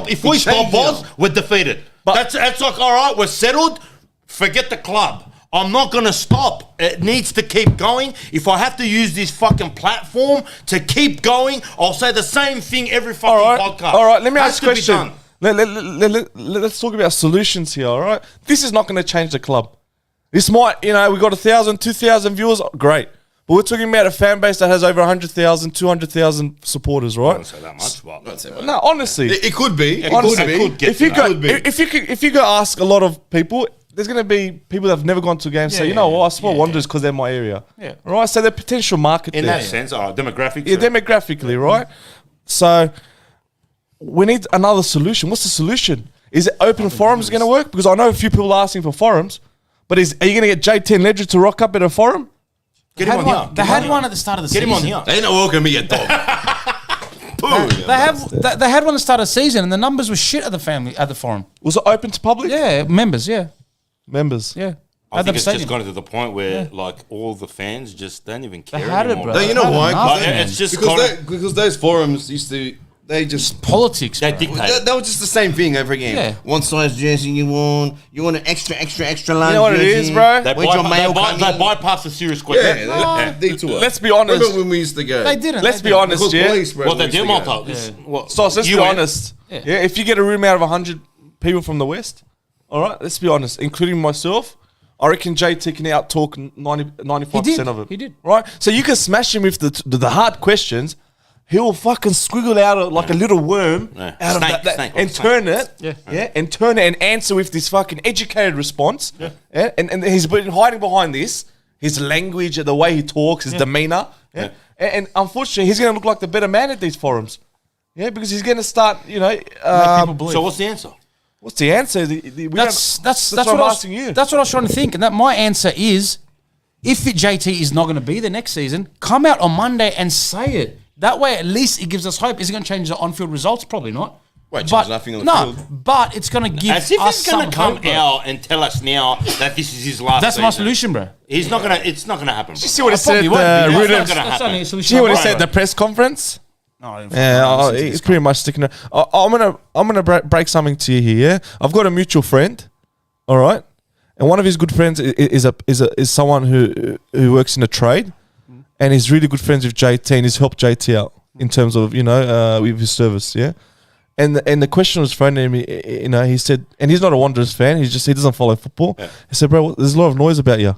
if we stop, boss, we're defeated. That's like, all right, we're settled. Forget the club. I'm not going to stop. It needs to keep going. If I have to use this fucking platform to keep going, I'll say the same thing every fucking podcast. All right, let me Has ask you a to be question. done. Let's talk about solutions here, all right? This is not going to change the club. This might, we got 1,000, 2,000 viewers, great. But we're talking about a fan base that has over 100,000, 200,000 supporters, I right? don't say that much, but No, honestly. It could be. It Honestly, could be. if you go ask a lot of people, there's going to be people that have never gone to a game say, you know what, I support Wanderers because they're my area. Yeah. All right, so the potential market in there. that sense, all right, demographics. Yeah, demographically, right? So we need another solution. What's the solution? Is it open forums going to work? Because I know a few people are asking for forums, but are you going to get JT and Ledger to rock up at a forum? Get him on here. They had one at the start of the Get season. him on here. Ain't no welcome me a dog. They had one at the start of the season, and the numbers were shit at the forum. Was it open to public? Yeah, members. Yeah, Members. yeah. I At think the it's stadium. just gotten to the point where like all the fans just don't even care had it, anymore. bro. No, you know Had why? enough, Because man. It's just because those forums used to they just Politics. they bro. dictate. that was just the same thing over again. Yeah. One size jersey you want an extra large. You know what it jersey. is, bro? They, Where's your mail they coming? bypass the serious question. Yeah, detour. Let's be honest. Remember when we used to go? They didn't. Let's they be didn't. honest, Because yeah. police, bro, What we they used do, to go. Malta. So let's be went. honest. Yeah. If you get a room out of 100 people from the West, all right, let's be honest, including myself, I reckon JT can out-talk 95% of it. He did. Right? So you can smash him with the hard questions. He'll fucking squiggle out like a little worm Yeah. out Snake, of that snake, and snake. turn it. Yeah. And turn it and answer with this fucking educated response. Yeah. And he's been hiding behind this. His language, the way he talks, his demeanor. Yeah. And unfortunately, he's going to look like the better man at these forums. Yeah, because he's going to start, Make people believe. So what's the answer? what's the answer? That's what what I'm I was asking you. That's what I was trying to think, and that my answer is, if JT is not going to be there next season, come out on Monday and say it. That way, at least it gives us hope. Is it going to change the on-field results? Probably not. Won't change nothing on the no, field. but it's going to give As if us he's going some to come hope, bro. out and tell us now that this is his last That's season. my solution, bro. He's not going to. It's not going to happen. Bro. See what he said Probably at won't the be. Rudy- That's not gonna That's happen. only a solution. See what he Right, said at the bro. press conference? No, I didn't Yeah, fucking listen to he's this pretty much sticking. I'm gonna break something to you here. Yeah? I've got a mutual friend, all right, and one of his good friends is someone who works in a trade, and he's really good friends with JT, and he's helped JT out in terms of with his service. Yeah, and the question was thrown at him. He said, and he's not a Wanderers fan. He doesn't follow football. Yeah. He said, bro, there's a lot of noise about you.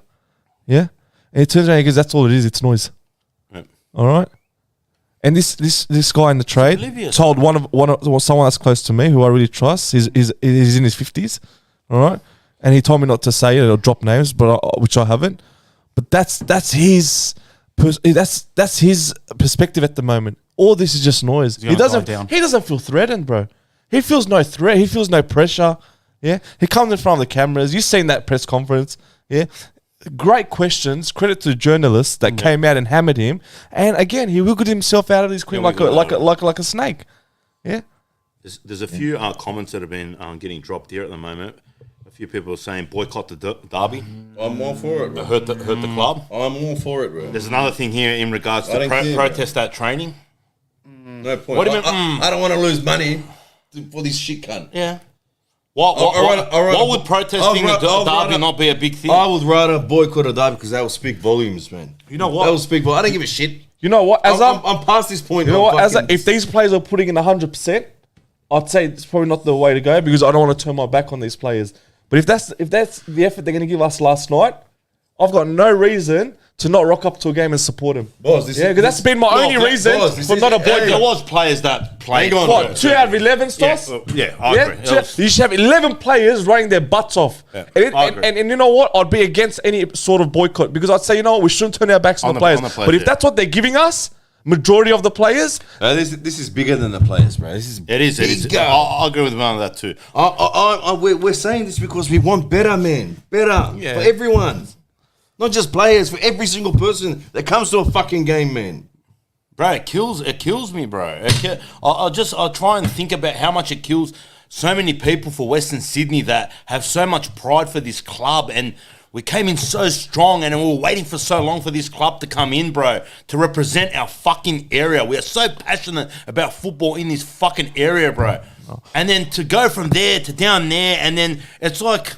Yeah, and he turns around and he goes, that's all it is. It's noise. Yeah. All right. And this guy in the trade oblivious. told someone that's close to me who I really trust. He's in his 50s, all right. And he told me not to say it or drop names, which I haven't. But that's his perspective at the moment. All this is just noise. He gonna doesn't die down. feel threatened, bro. He feels no threat. He feels no pressure. Yeah, he comes in front of the cameras. You've seen that press conference. Yeah. Great questions. Credit to the journalists that came out and hammered him. And again, he wiggled himself out of his queen like a snake. Yeah. There's a few comments that have been getting dropped here at the moment. A few people are saying boycott the derby, I'm all for it, bro. hurt the club. I'm all for it, bro. There's another thing here in regards I to don't care, bro. protest that training. No point. What do you mean, I don't want to lose money for this shit cunt. Yeah. I'll What would protesting the derby not be a big thing? I would rather boycott a derby because that will speak volumes, man. You know what? That will speak volumes. I don't give a shit. You know what? I'm past this point. You know I'm what? fucking- If these players are putting in 100%, I'd say it's probably not the way to go because I don't want to turn my back on these players. But if that's the effort they're going to give us last night, I've got no reason to not rock up to a game and support him. Boss, this Yeah, because that's been my only reason for not a There boycott. was players that played. Hang on, What, bro. 2 out of 11 stars? Yeah, I agree. You should have 11 players running their butts off. Yeah, And, I agree. and you know what? I'd be against any sort of boycott because I'd say, you know what? We shouldn't turn our backs on the players. But if yeah. that's what they're giving us, majority of the players, This is bigger than the players, bro. This is It is. bigger. I agree with one of that too. We're saying this because we want better, man. Better Yeah. for everyone. Not just players, for every single person that comes to a fucking game, man. Bro, it kills me, bro. I try and think about how much it kills so many people for Western Sydney that have so much pride for this club, and we came in so strong and we were waiting for so long for this club to come in, bro, to represent our fucking area. We are so passionate about football in this fucking area, bro. And then to go from there to down there, and then it's like,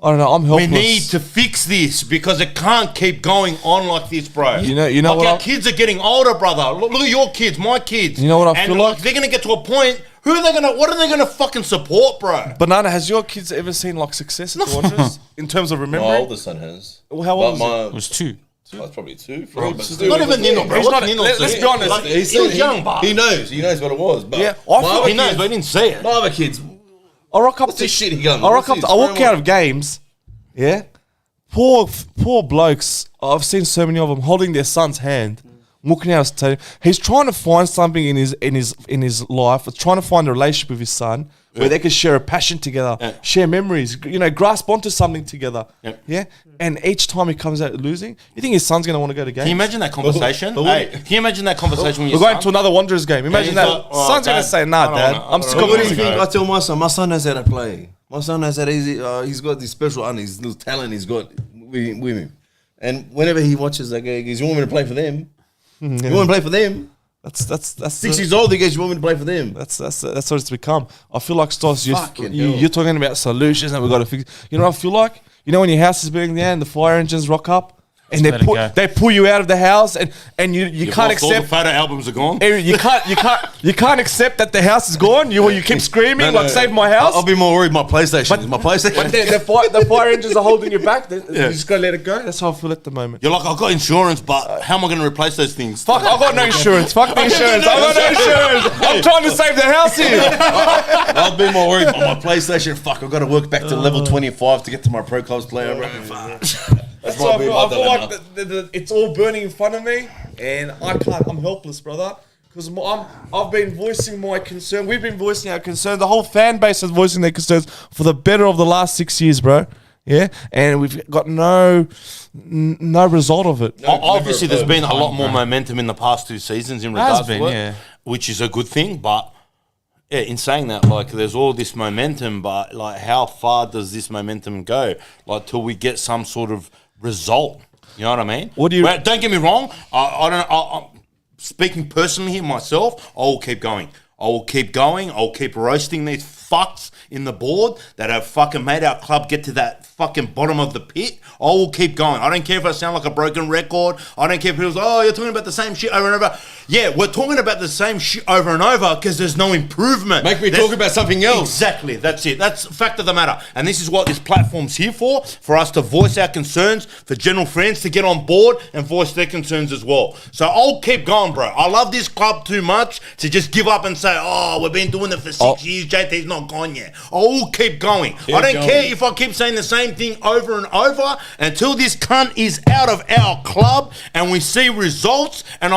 I don't know, I'm helpless. we need to fix this because it can't keep going on like this, bro. You know like what our I- kids are getting older, brother. Look at your kids, my kids. You know what I and feel like? They're gonna get to a point. What are they gonna fucking support, bro? Banana, has your kids ever seen like success at the Wanderers in terms of My remembering? oldest son has. Well, how old is It was 2. That's probably 2. Not even Nino, bro. He's What's not- Nino let's say? be honest, Like, He's he was young, but He knows what it was. But Yeah, I my feel- other he knows, kids- but he didn't say it. My other kids, I rock up what's to this shit he going? I rock up. I walk out of games. Yeah, poor blokes. I've seen so many of them holding their son's hand, looking out of the stadium. He's trying to find something in his life. Trying to find a relationship with his son. where they can share a passion together, share memories, grasp onto something together. Yeah. And each time he comes out losing, you think his son's going to want to go to games? Can you imagine that conversation? Hey, can you imagine that conversation when We're going to another Wanderers game. Imagine that. like, oh, Son's going to Dad, say, nah, I don't Dad. wanna- I'm I sick don't of What do you losing. think? I tell my son knows how to play. My son knows how to he's got this special and his little talent he's got with him. And whenever he watches that game, he goes, you want me to play for them? You want me to play for them? That's 6 years old, he goes, you want me to play for them? That's what it's become. I feel like, Stos, Fucking hell. you're talking about solutions that we've got to fix. You know what I feel like? You know when your house is burning down and the fire engines rock up? And let it go. they pull you out of the house and you You've can't lost all the accept photo albums are gone. you can't accept that the house is gone. You keep screaming No, like save my house. I'll be more worried my PlayStation. Is my PlayStation? But the fire engines are holding you back. You just gotta let it go. That's how I feel at the moment. You're like, I've got insurance, but how am I going to replace those things? Fuck, I've got no insurance. Fuck the insurance. I've got no insurance. I'm trying to save the house here. I'll be more worried about my PlayStation. Fuck, I've got to work back to level 25 to get to my Pro Clubs player. Bro. Fuck. That's how I feel. I feel like it's all burning in front of me, and I can't. I'm helpless, brother. Because I've been voicing my concern. We've been voicing our concern. The whole fan base is voicing their concerns for the better of the last 6 years, bro. Yeah, and we've got no result of it. Obviously, there's been a lot more momentum in the past 2 seasons in regards to it, which is a good thing. But yeah, in saying that, like, there's all this momentum, but like, how far does this momentum go? Like, till we get some sort of result. You know what I mean? What do you? Well, don't get me wrong. I'm speaking personally here myself. I will keep going. I'll keep roasting these fucks in the board that have fucking made our club get to that fucking bottom of the pit. I will keep going. I don't care if I sound like a broken record. I don't care if people's, oh, you're talking about the same shit over and over. Yeah, we're talking about the same shit over and over because there's no improvement. Make me talk about something else. Exactly. That's it. That's the fact of the matter. And this is what this platform's here for us to voice our concerns, for general friends to get on board and voice their concerns as well. So I'll keep going, bro. I love this club too much to just give up and say, oh, we've been doing it for 6 years. JT's not gone yet. I will keep going. I don't care if I keep saying the same thing over and over until this cunt is out of our club and we see results and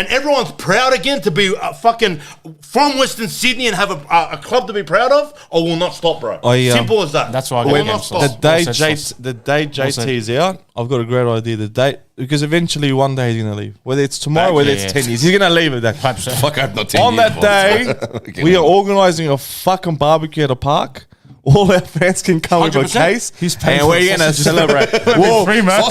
everyone's proud again to be fucking from Western Sydney and have a club to be proud of. I will not stop, bro. Simple as that. That's why I will got not against stop. The day JT is out, I've got a great idea. The day, because eventually one day he's gonna leave. Whether it's tomorrow, whether it's 10 years, he's gonna leave at that. Fuck, I'm not 10 On years, that day, we are organising a fucking barbecue at a park. All our fans can come with a 100%. case, He's paying and for we're gonna sausages. celebrate. Free, man.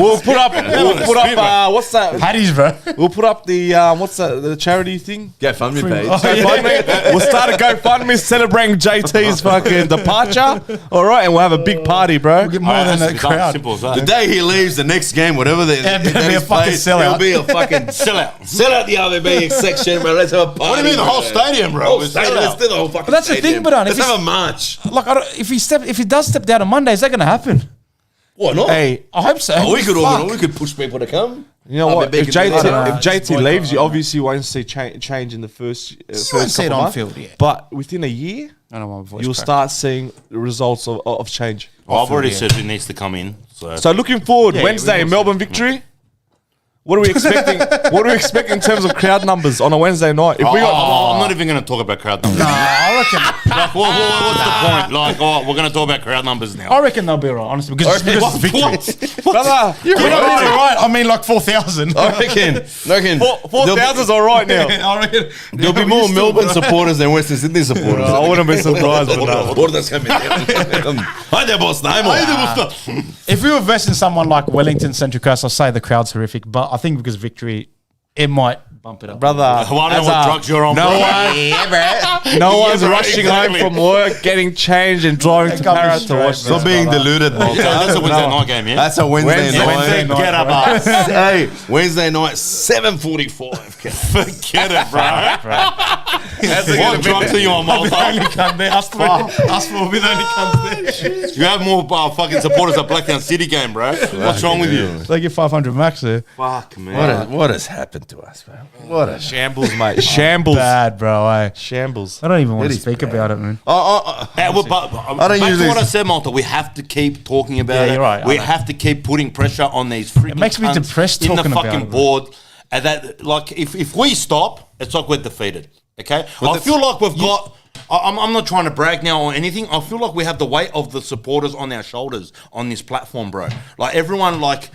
We'll put up. What's that? Patties, bro. We'll put up the what's that? The charity thing. GoFundMe page. GoFundMe. We'll start a GoFundMe celebrating JT's fucking departure. All right, and we'll have a big party, bro. Get more than that crowd. Simple as that. The day he leaves, the next game, whatever that better be a is fucking played, sellout. It'll be a fucking Sellout. sell out the RBTV section, bro. Let's have a party. What do you mean the whole bro. stadium, bro? Whole It's stadium. sellout. Let's do the whole fucking But that's the stadium. thing, Baran, Let's if have a march. Like, if he does step down on Monday, is that going to happen? What not? Hey, I hope so. Oh, we could Fuck. we could push people to come. you know what? be If big and big. JT leaves, you obviously won't see change in the first won't first see it couple on months. field, yeah. But within a year, I don't want my voice you'll cracked. start seeing the results of change. Well, I've already said it needs to come in. So looking forward, Yeah, Wednesday, we will Melbourne victory. What are we expecting? What are we expecting in terms of crowd numbers on a Wednesday night? If we got I'm not even going to talk about crowd numbers. I reckon. Like, what's the point? Like, we're going to talk about crowd numbers now. I reckon they'll be alright, honestly, because it's victory. brother, You're right. I mean, like 4,000. I reckon. 4,000's all right now. I reckon There'll be more Melbourne supporters than Western Sydney supporters. I wouldn't be surprised, but no. Supporters coming in. Hi there, boss. If we were versing someone like Wellington, Central Coast, I'd say the crowd's horrific. But I think because victory, it might bump it up. Brother. Well, I don't know what drugs you're on, No bro. one, no one's bro, rushing exactly. home from work, getting changed and driving to Can't be Parrot to straight, watch bro. this. being deluded. Yeah, that's a Wednesday night game, yeah? That's a Wednesday night. Forget about it. Hey, Wednesday night, 7:45. Forget it, bro. What drugs are you on, Malta? Cunt there. Us four will be the only cunts there. You have more fucking supporters at Blacktown City game, bro. What's wrong with you? They get 500 max there. Fuck, man. What has happened to us, man? What a Shambles, mate. Shambles. Bad, bro. Shambles. I don't even want It to is speak bad. about it, man. Yeah, well, but I don't back usually- to what I said, Malta. We have to keep talking about Yeah, it. you're right, We I know. have to keep putting pressure on these freaking makes me cunts depressed in the talking about fucking it, bro. board. And that, like, if we stop, it's like we're defeated. Okay, I feel like we've got I'm not trying to brag now or anything. I feel like we have the weight of the supporters on our shoulders on this platform, bro. Like everyone, like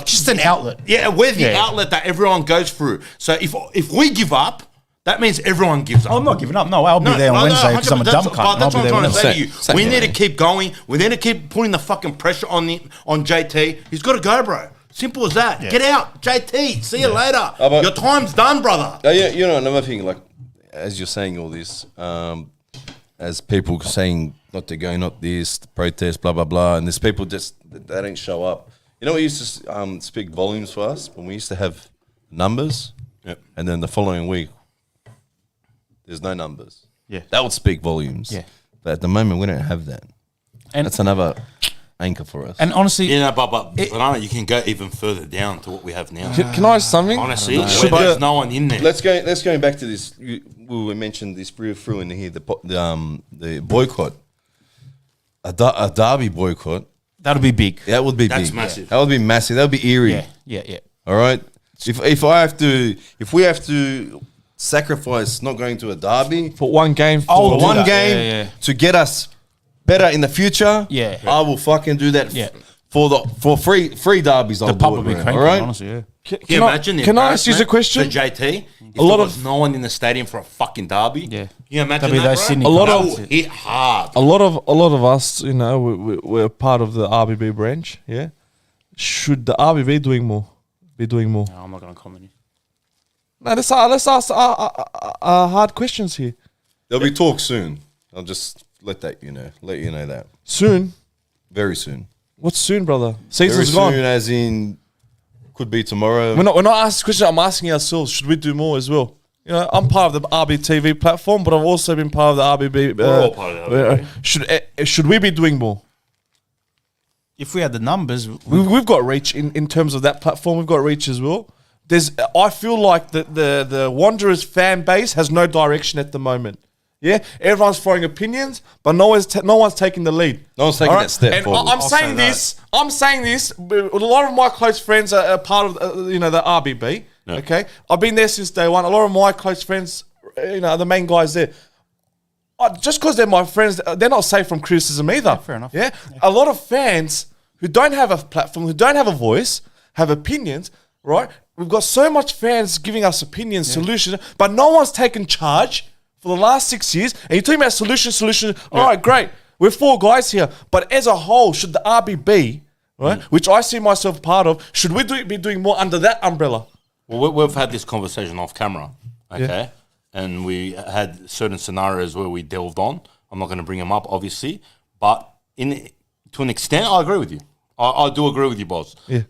Just an outlet. Yeah, we're the outlet that everyone goes through. So if we give up, that means everyone gives up. I'm not giving up. No, I'll be there on Wednesday because I'm a dumb cunt. But that's what I'm trying to say to you. Same We here, need to mate. keep going. We need to keep putting the fucking pressure on JT. He's got to go, bro. Simple as that. Get out, JT. See you later. but- Your time's done, brother. Yeah, you know, another thing, like, as you're saying all this, as people saying not to go, not this, protest, blah, blah, blah, and there's people just, they don't show up. You know what used to speak volumes for us? When we used to have numbers, and then the following week, there's no numbers. Yeah. That would speak volumes. Yeah. But at the moment, we don't have that. And That's another anchor for us. and honestly, You know, but Banana, you can go even further down to what we have now. Can I ask something? Honestly, Should there's the- no one in there. Let's go back to this. We mentioned this through in here, the boycott. A derby boycott. that'll be big. That would be That's big. massive. That would be massive. That would be eerie. Yeah. All right. If we have to sacrifice not going to a derby For one game. for do one that. game Yeah. to get us better in the future, Yeah. I will fucking do that. Yeah. For free derbies. The I'll pub do will it, be man. cranking, All right. honestly, yeah. Can Can you I- imagine the Can I ask you a embarrassment question? for JT? If A lot there of- was no one in the stadium for a fucking derby. Yeah. Can you imagine That'd be that, those bro? Sydney A lot That of- will hit hard. A lot of us, you know, we're part of the RBB branch. Yeah. Should the RBB be doing more? No, I'm not going to comment. No, let's ask hard questions here. There'll be talk soon. I'll just let you know that Soon. very soon. What's soon, brother? Very Season's soon, gone. as in could be tomorrow. We're not asking the question. I'm asking ourselves. Should we do more as well? You know, I'm part of the RBTV platform, but I've also been part of the RBB. We're all part of the RBB. Should we be doing more? If we had the numbers, We've got reach in terms of that platform. We've got reach as well. I feel like the Wanderers fan base has no direction at the moment. Yeah, everyone's throwing opinions, but no one's taking the lead. No one's taking All that step And forward. I'm I'll saying say this. I'm saying this. A lot of my close friends are part of the RBB. Yeah. Okay, I've been there since day one. A lot of my close friends, are the main guys there. Just because they're my friends, they're not safe from criticism either. fair enough. Yeah, a lot of fans who don't have a platform, who don't have a voice, have opinions. Right, we've got so much fans giving us opinions, solutions, but no one's taken charge for the last 6 years. And you're talking about solution. All right, great. We're 4 guys here, but as a whole, should the RBB, right, which I see myself part of, should we be doing more under that umbrella? Well, we've had this conversation off camera, okay? And we had certain scenarios where we delved on. I'm not going to bring them up, obviously, but to an extent, I agree with you. I do agree with you, boss. Yeah.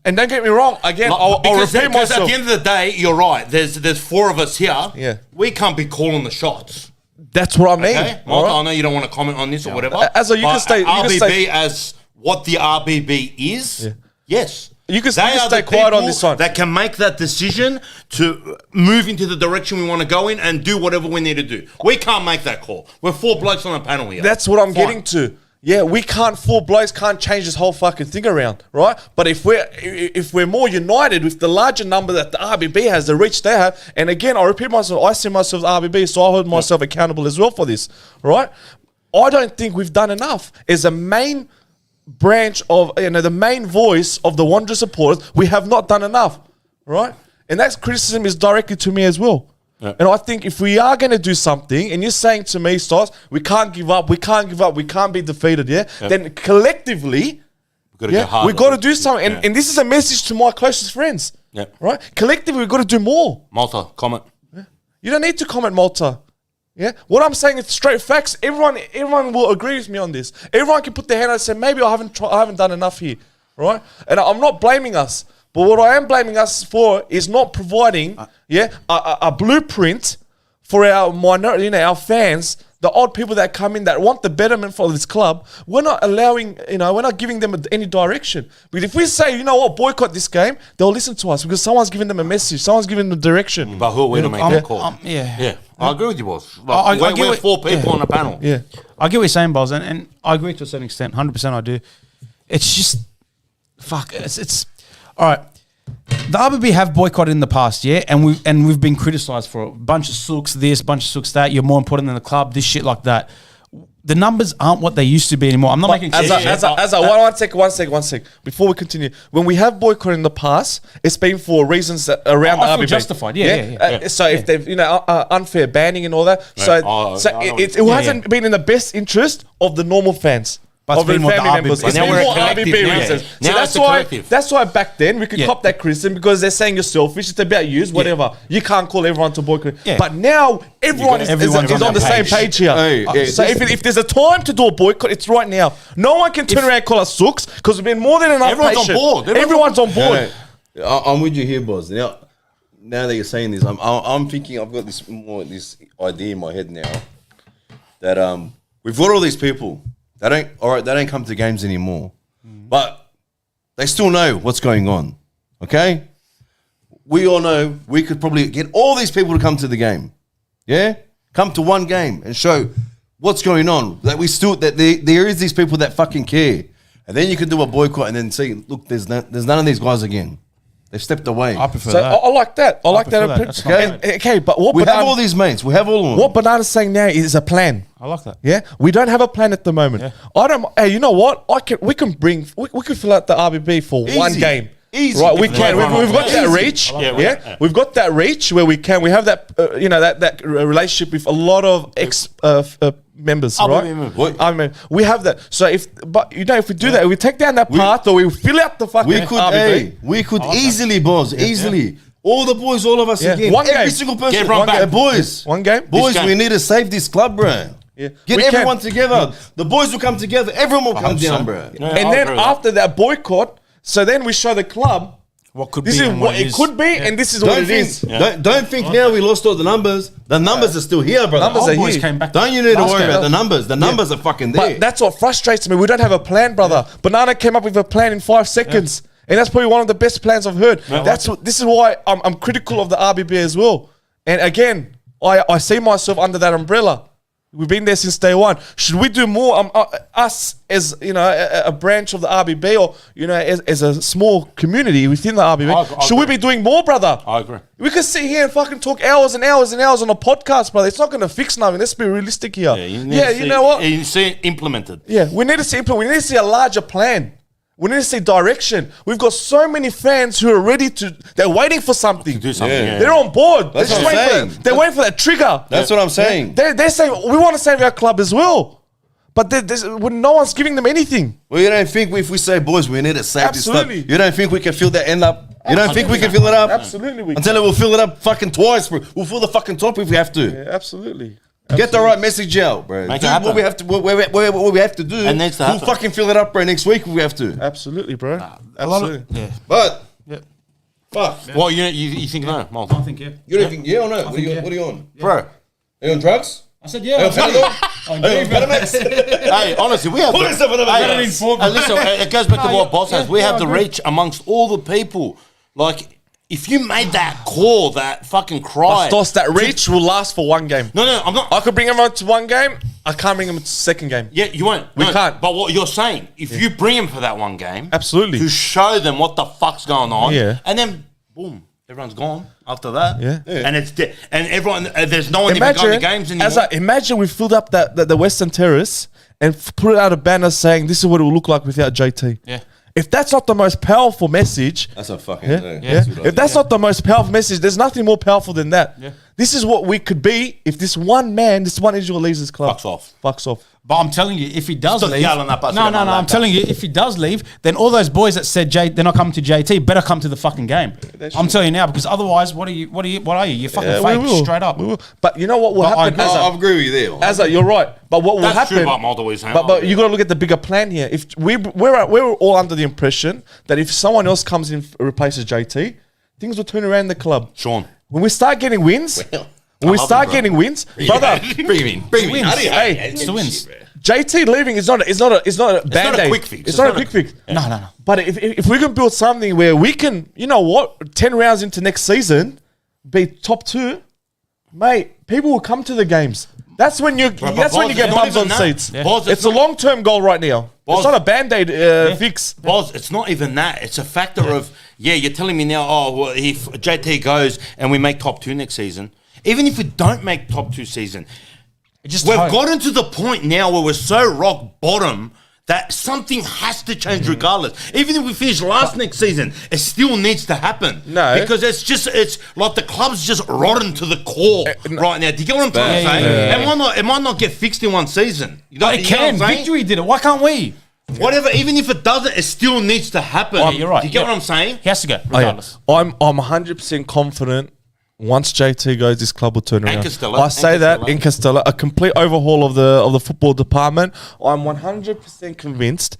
And don't get me wrong. Again, I'll because repeat because myself. at the end of the day, you're right. There's 4 of us here. Yeah. We can't be calling the shots. That's what I mean. Okay, all Malta, right? I know you don't want to comment on this or whatever. As a- you can but stay- you can RBB stay- as what the RBB is. Yes, You can They are stay the quiet on people this one. that can make that decision to move into the direction we want to go in and do whatever we need to do. We can't make that call. We're 4 blokes on a panel here. That's what I'm Fine. getting to. Yeah, we can't, 4 blokes can't change this whole fucking thing around, right? But if we're more united with the larger number that the RBB has, the reach they have, and again, I repeat myself, I see myself as RBB, so I hold myself accountable as well for this, right? I don't think we've done enough. As a main branch of, the main voice of the Wanderers supporters, we have not done enough, right? And that criticism is directly to me as well. Yeah. And I think if we are going to do something, and you're saying to me, Stas, we can't give up, we can't be defeated, then collectively, Gotta go harder. we've got to do something. And, Yeah. and this is a message to my closest friends, Yeah. right? Collectively, we've got to do more. Malta, comment. You don't need to comment, Malta. Yeah, what I'm saying is straight facts. Everyone will agree with me on this. Everyone can put their hand up and say, maybe I haven't done enough here, right? And I'm not blaming us, but what I am blaming us for is not providing, a blueprint for our minority, our fans, the odd people that come in that want the betterment for this club. We're not allowing, we're not giving them any direction. But if we say, you know what, boycott this game, they'll listen to us because someone's giving them a message, someone's giving them direction. But who are we to make that call? yeah. I agree with you, boss. I Like, get we're what- 4 people on a panel. Yeah. I get what you're saying, Boz, and I agree to a certain extent. 100% I do. It's just, fuck. It's all right. the RBB have boycotted in the past, yeah, and we've been criticised for a bunch of sooks this, bunch of sooks that. You're more important than the club. This shit like that. The numbers aren't what they used to be anymore. I'm not making one sec. Before we continue, when we have boycott in the past, it's been for reasons that around I the feel RBB. justified. Yeah. So if they've unfair banning and all that, it hasn't been in the best interest of the normal fans. But it's been more the members. RBB. It's Now been we're more collective RBB now. reasons. Now So it's the collective. that's why back then we could cop that criticism because they're saying you're selfish. It's about you, whatever. You can't call everyone to boycott. Yeah. But now everyone's on the same page here. So if there's a time to do a boycott, it's right now. No one can turn around and call us sooks because we've been more than enough Everyone's on patient. board. Everyone's on board. I'm with you here, boss. Now that you're saying this, I'm thinking I've got this idea in my head now that we've got all these people that don't come to games anymore, but they still know what's going on. Okay, we all know we could probably get all these people to come to the game. Yeah, come to one game and show what's going on. That there is these people that fucking care, and then you can do a boycott and then say, look, there's none of these guys again. They've stepped away. I prefer So that. I like that. I like prefer that. that. That's not Okay, but what We have all these mates. We have all of them. What Banana's saying now is a plan. I like that. Yeah, we don't have a plan at the moment. Yeah. I don't. Hey, you know what? We can fill out the RBB for one Easy. game. Easy. Right? We can. We've got that Easy. reach. like Yeah, that. we've got that reach where we can. We have that. That relationship with a lot of members. RBB Right? members. What? I mean, we have that. So if we do that, we take down that path, or we fill out the fucking RBB. we could easily, boss, easily. All the boys, all of us Yeah. again. One Every game. single person. Get everyone One back. game. Boys. One game. Boys, game. we need to save this club, bro. Yeah. Get We can. everyone together. The boys will come together. Everyone will come down, bro. Yeah, And I'll then agree with after that boycott, so then we show the club What could this be is and what it is. could be, and this is what Don't it think, is. don't think now we lost all the numbers. The numbers are still here, brother. Numbers Old are boys here. came back. Don't you need to last worry game. about the numbers. The numbers are fucking there. But that's what frustrates me. We don't have a plan, brother. Banana came up with a plan in 5 seconds. And that's probably one of the best plans I've heard. This is why I'm critical of the RBB as well. And again, I see myself under that umbrella. We've been there since day one. Should we do more? Us as a branch of the RBB, or as a small community within the RBB, I should we agree. be doing more, brother? I agree. We could sit here and fucking talk hours and hours and hours on a podcast, brother. It's not going to fix nothing. Let's be realistic here. You know what? You see it implemented. Yeah, we need to see we need to see a larger plan. We need to see direction. We've got so many fans who are ready they're waiting for something. Do something. Yeah. Yeah. They're on board. That's They're just what I'm waiting saying. they're waiting for that trigger. That's what I'm saying. They're saying, we want to save our club as well. But when no one's giving them anything. Well, you don't think if we say, boys, we need to save Absolutely. this club, you don't think we can fill that end up? You don't think we can fill it up? Absolutely we Until we'll fill it up fucking twice, bro. We'll fill the fucking top if we have to. Yeah, absolutely. Get the right message out, bro. Make Do it happen. what we have to. What we have to do. It needs to We'll happen. fucking fill it up, bro. Next week if we have to. Absolutely, bro. A lot of, Absolutely. yeah. But Yeah. fuck, What you think no, Malta? I think yeah. you don't think yeah or no? What are yeah. you on? Bro. Are you on drugs? I said Are you on yeah. Panadol? Are you on Panamax? Hey, honestly, we have Put yourself on a Hey, balance. listen, it goes back to what Boss has. We yeah, have I the agree. reach amongst all the people. Like, if you made that call, that fucking cry. Stos, that reach will last for one game. No, I'm not. I could bring everyone to one game. I can't bring them to second game. Yeah, you won't. We can't. But what you're saying, if you bring him for that one game, Absolutely. to show them what the fuck's going on, Yeah. and then boom, everyone's gone after that. Yeah. And it's and everyone, there's no one even going to games anymore. Imagine we filled up the Western Terrace and put out a banner saying this is what it will look like without JT. Yeah. If that's not the most powerful message, That's a fucking. yeah. If that's not the most powerful message, there's nothing more powerful than that. Yeah. This is what we could be if this one man, this one individual leaves this club. Fucks off. Fucks off. But I'm telling you, if he does Stop leave, yelling at us no, about I'm that. telling you, if he does leave, then all those boys that said they're not coming to JT better come to the fucking game. I'm telling you now, because otherwise, what are you? You're fucking Yeah, fake, we will. straight up. We will. But you know what will But I happen? agree. I agree with you there. As you're right. But what will That's happen? true about Malta, we say. But you got to look at the bigger plan here. If we're all under the impression that if someone else comes in replaces JT, things will turn around in the club. Sean. When we start getting wins, Well, when we love start him, bro. getting wins, brother, Bring him in. Bring him in. How do you- Hey, It's the wins. JT leaving is not a band-aid. quick fix. It's not a quick fix. No. But if we can build something where we can, 10 rounds into next season, be top 2, mate, people will come to the games. That's when you get Boz, bums not on even that. seats. Yeah. Boz, It's a long-term goal right now. It's not a band-aid fix. Boz, it's not even that. It's a factor of, you're telling me now, well, if JT goes and we make top 2 next season, even if we don't make top 2 season, we've gotten to the point now where we're so rock bottom that something has to change regardless. Even if we finish last next season, it still needs to happen. No. Because it's like the club's just rotten to the core right now. Do you get what I'm trying to say? It might not get fixed in one season. You It can. Victory did it. Why can't we? Whatever, even if it doesn't, it still needs to happen. Yeah, you're right. Do you get what I'm saying? He has to go, regardless. I'm 100% confident. Once JT goes, this club will turn around. Castello. I say that in Castello, a complete overhaul of the football department. I'm 100% convinced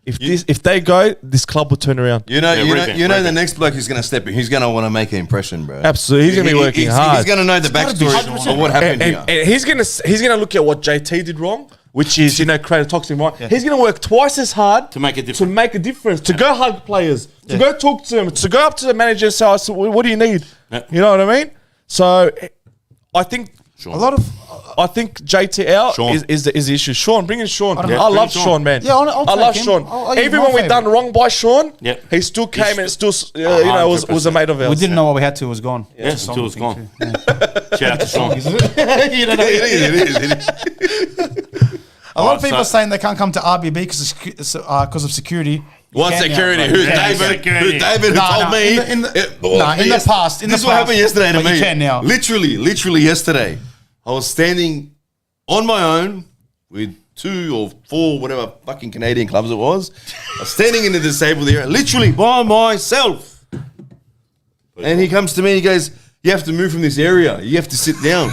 if they go, this club will turn around. You know, the next bloke who's going to step in, he's going to want to make an impression, bro. Absolutely, he's going to be working hard. He's going to know the backstory of what happened here. And he's going to look at what JT did wrong, which is create a toxic environment. He's going to work twice as hard to make a difference. To go hug players, to go talk to them, to go up to the manager and say, "What do you need?" You know what I mean? So, I think I think JT out is the issue. Sean, bring in Sean. I love Sean, man. Yeah, I'll I love take him. Sean. Even when we done wrong by Sean, he still came and still was a mate of ours. We didn't know what we had till it was gone. Yeah, until it was gone. Shout out to Sean. It is. A lot of people are saying they can't come to RBB because of security. What security? Who's David? Who's David? Who told me? In the past. This is what happened yesterday to me. You can now. Literally yesterday. I was standing on my own with 2 or 4, whatever fucking Canadian clubs it was. I was standing in the disabled area, literally by myself. And he comes to me and he goes, "You have to move from this area. You have to sit down."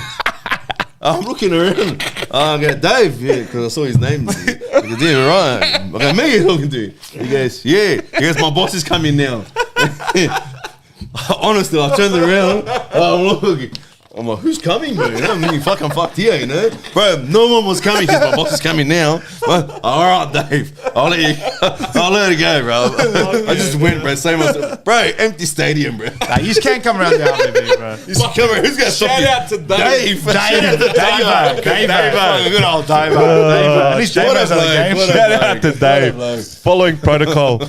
I'm looking around. I go, "Dave," because I saw his name. I go, "Yeah, right." I go, "Me, you're talking to?" He goes, "Yeah." He goes, "My boss is coming now." Honestly, I turned around. I'm looking. I'm like, "Who's coming, man?" I'm thinking, "Fucking fucked here, you know?" Bro, no one was coming because my boss is coming now. But, all right, Dave. I'll let it go, bro. I just went, bro. Same as, bro, empty stadium, bro. Nah, you just can't come around the RBB, bro. You just come around. Who's going to stop you? Shout out to Dave. Dave. Good old Dave. At least Dave knows how the game. Shout out to Dave. Following protocol.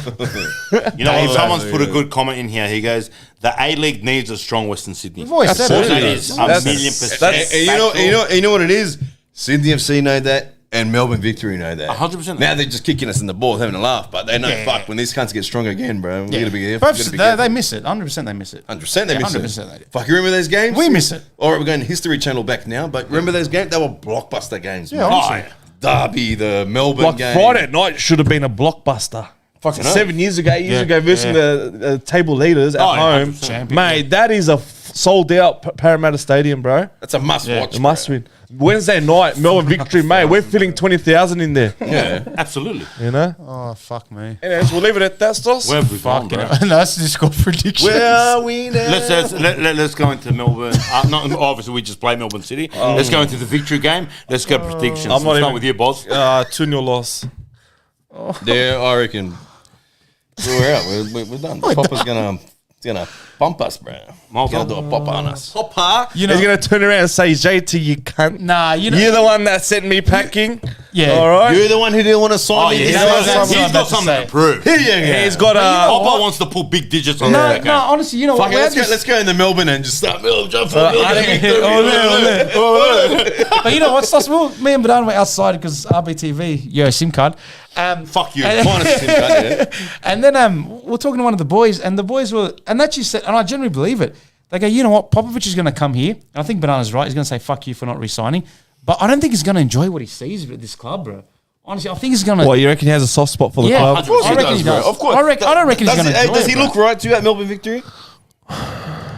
You know, someone's put a good comment in here. He goes, "The A-League needs a strong Western Sydney." We've always said That it. is a million%. And you know what it is? Sydney FC know that, and Melbourne Victory know that. 100%. Now they're just kicking us in the balls, having a laugh, but they know, fuck, when these cunts get strong again, bro, we gotta be careful. They miss it. 100% they miss it. 100% they miss 100% they it. do. Fuck, you remember those games? We miss it. All right, we're going History Channel back now, but remember those games? They were blockbuster games. Yeah, man. honestly. Derby, the Melbourne Like game. Friday night should have been a blockbuster. Fucking 7 years ago, 8 years ago, versus the table leaders at home. 100%. Mate, that is a sold out Parramatta Stadium, bro. That's a must watch. A must win. Wednesday night, Melbourne Victory, mate. We're filling 20,000 in there. Yeah. Absolutely. You know? Oh, fuck me. Anyways, we'll leave it at that, Stos. Where have we gone, bro? No, that's just score predictions. Where are we now? Let's go into Melbourne. Not obviously we just play Melbourne City. Let's go into the victory game. Let's go predictions. I'm not Let's start even- with you, boss. 2-0 loss. Yeah, I reckon we're out. We're done. Popper's gonna bump us, bro. He's gonna do a popper on us. Popper, You know- he's going to turn around and say, JT, you cunt. Nah, you know. You're the one that sent me packing. Yeah. All right? You're the one who didn't want to sign me. He's know got what I'm about to something say. to prove. He's got a... Popper wants to put big digits on No, that. no, honestly, you know what? Fuck it, let's go into Melbourne and just start. Jump But you know what? Sus, me and Badan were outside because RBTV, SIM card. Fuck you. Minus SIM card, yeah. And then we're talking to one of the boys, and the boys were, and that just said, and I generally believe it. They go, you know what? Popovich is going to come here, and I think Banana's right. He's going to say, fuck you for not re-signing. But I don't think he's going to enjoy what he sees at this club, bro. Honestly, I think he's going to. What, you reckon he has a soft spot for the Yeah, club? of course I reckon he does. Of course. I don't reckon he's going to enjoy Does it, he bro. look right to you at Melbourne Victory?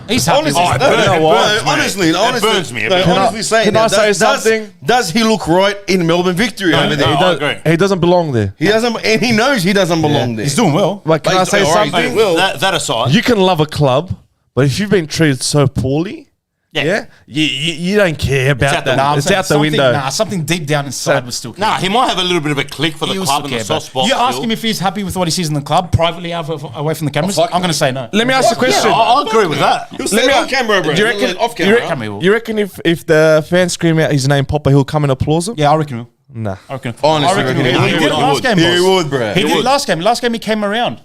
He's happy. Honestly, with it. honestly, burns me. honestly saying, Can I say something? Does he look right in Melbourne Victory over there? I agree. He doesn't belong there. He doesn't, and he knows he doesn't belong there. He's doing well. Like, can I say something? That aside, You can love a club, but if you've been treated so poorly, you don't care about out the that. window. It's out the window. Something deep down inside was still. he might have a little bit of a click for the He will club still and the care, soft bro. spot. You ask still. him if he's happy with what he sees in the club privately away from the cameras. I'm going to say no. Let me ask you a question. I agree with that. He'll say on camera, bro. Do you reckon, Off you camera. reckon, you reckon if the fans scream out his name, Popper, he'll come and applause him? Yeah, I reckon. Nah. I reckon. Honestly, I reckon he he would. did last game. He boss. would, bro. He He did would. last game. Last game he came around,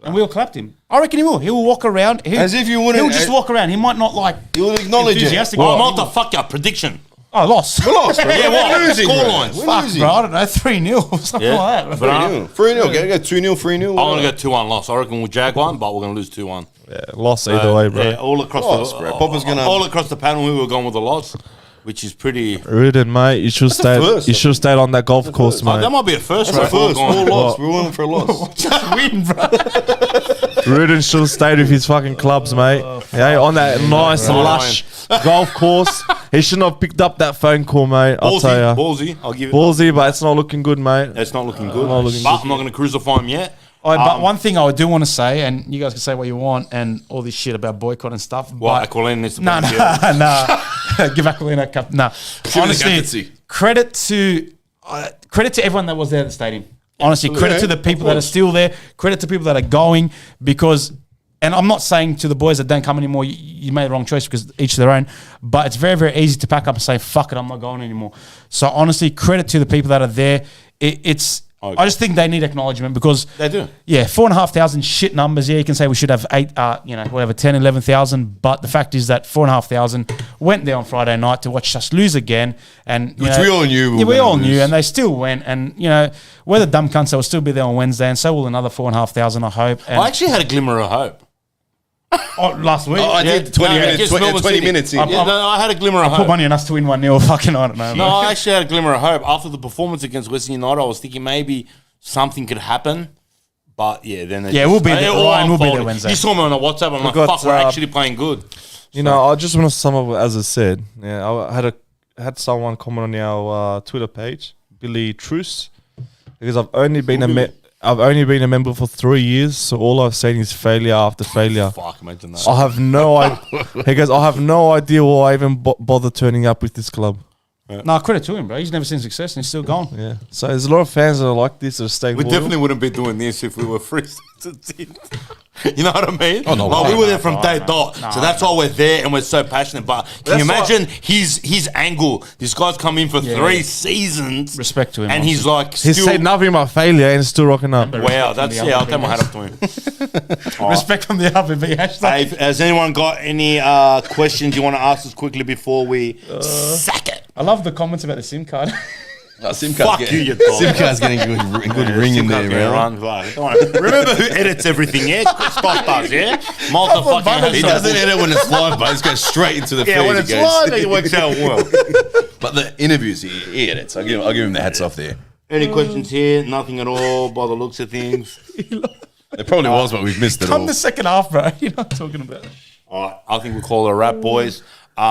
and we all clapped him. I reckon he will. He will walk around. As if you wouldn't- He'll just walk around. He might not like. He'll acknowledge it. enthusiastic. Oh, about it. what the fuck your prediction? Oh, lost. We're lost, bro. Yeah, what? We're losing, Score bro. lines. We're Fuck, losing. bro. I don't know. 3-0 or something Yeah. like that. But, 3-0. 3-0. Go 2-0, 3-0. I'm going to go 2-1 loss. I reckon we'll jag one, but we're going to lose 2-1. Yeah, loss either way, bro. Yeah, all across Loss, the bro. Popper's gonna- all across the panel, we were going with a loss, which is pretty. Rudin, mate, you should stay. first, You should stay on that golf course, Oh, that mate. might be a first. That's bro. our first. We're All going- lost. We're waiting for a loss. Just win, bro. Rudin should have stayed with his fucking clubs, mate. Yeah, on that nice, lush golf course. He shouldn't have picked up that phone call, mate. I'll tell you. Ballsy. I'll give it. Ballsy, but it's not looking good, mate. It's not looking good. Not looking but good. I'm not going to crucify him yet. But one thing I do want to say, and you guys can say what you want, and all this shit about boycott and stuff. What, but Aquilina needs to no, play no, field? no. Give Aquilina a cup. No, the honestly, captaincy. credit to everyone that was there at the stadium. Honestly, credit to the people that are still there. Credit to people that are going because. And I'm not saying to the boys that don't come anymore, you made the wrong choice because each their own. But it's very, very easy to pack up and say, fuck it, I'm not going anymore. So honestly, credit to the people that are there. I just think they need acknowledgement because They do. Yeah, 4,500 shit numbers. Yeah, you can say we should have 10, 11,000. But the fact is that 4,500 went there on Friday night to watch us lose again, and Which we all knew we Yeah, were we all gonna knew, lose. and they still went. And we're the dumb cunts that will still be there on Wednesday, and so will another 4,500. I hope. And I actually had a glimmer of hope. last week, Oh, I Yeah. did 20 No, minutes. against 20, Melbourne 20 City. minutes in. Yeah, no, I had a glimmer of put hope. money on us to win 1-0. Fucking I don't know. No, I actually had a glimmer of hope after the performance against Western United. I was thinking maybe something could happen, but yeah, then Yeah, we'll be there. all Ryan will be there unfolded. Wednesday. You saw me on the WhatsApp. I'm like, got, fuck, we're actually playing good. You know, I just want to sum up as I said. Yeah, I had someone comment on our Twitter page, Billy Truce, because I've only been a member for 3 years, so all I've seen is failure after failure. Fuck, imagine that. I have no idea. He goes, I have no idea why I even bother turning up with this club. No, credit to him, bro. He's never seen success, and he's still gone. Yeah. So there's a lot of fans that are like this that are staying We loyal. definitely wouldn't be doing this if we were free. You know what I mean? Oh, no, like, we no, were there from day dot, no, so that's why we're there and we're so passionate. But can you That's imagine his angle? This guy's come in for 3 seasons. Respect to him, and he's like, He's still, said nothing about failure and still rocking up. wow, that's from the I'll other take my hat things. off to him. Respect from the RBTV hashtag. Hey, has anyone got any questions you want to ask us quickly before we sack it? I love the comments about the SIM card. SIM Fuck you, you dog. SIM card's getting good ring in there, man. Remember who edits everything, yeah? Scott does, yeah? Multi-fucking He doesn't edit when it's live, but it goes straight into the feed. Yeah, when he it's goes. live, it works out well. But the interviews, he edits. I'll give him the hats off there. Any questions here? Nothing at all by the looks of things. There probably was, but we've missed it Come all. the second half, bro. You're not talking about it. All right, I think we'll call it a wrap, boys.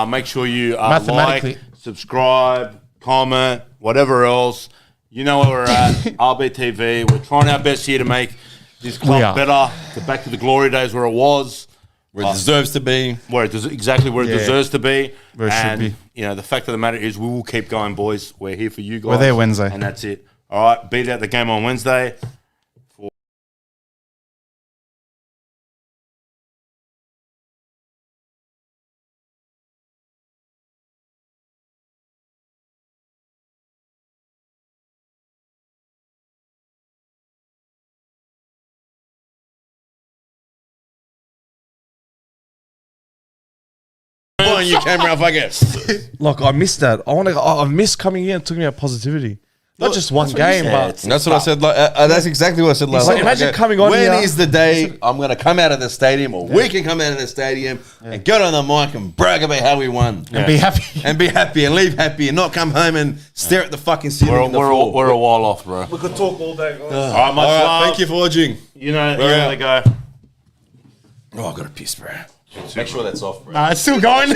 Make sure you Mathematically. like, subscribe, comment, whatever else. You know where we're at. RBTV. We're trying our best here to make this We club are. better, to back to the glory days where it was, Where it deserves to be. exactly where it Yeah. deserves to be. Where it should and, be. you know, the fact of the matter is we will keep going, boys. We're here for you guys. We're there Wednesday. And that's it. All right, beat out the game on Wednesday. On your camera, if I get. Like I missed that. I missed coming here and talking about positivity. Not just one game, but That's what I said. That's exactly what I said last Like, night. imagine coming on When here- is the day I'm going to come out of the stadium, or we can come out of the stadium and get on the mic and brag about how we won, And be happy. and be happy and leave happy and not come home and stare at the fucking ceiling. We're, and the we're, floor. we're a while off, bro. we could talk all day, guys. All right, much All right, love. thank you for watching. You know We're how out. they go. Oh, I got to piss, bro. Make sure that's off, bro. Nah, it's still going.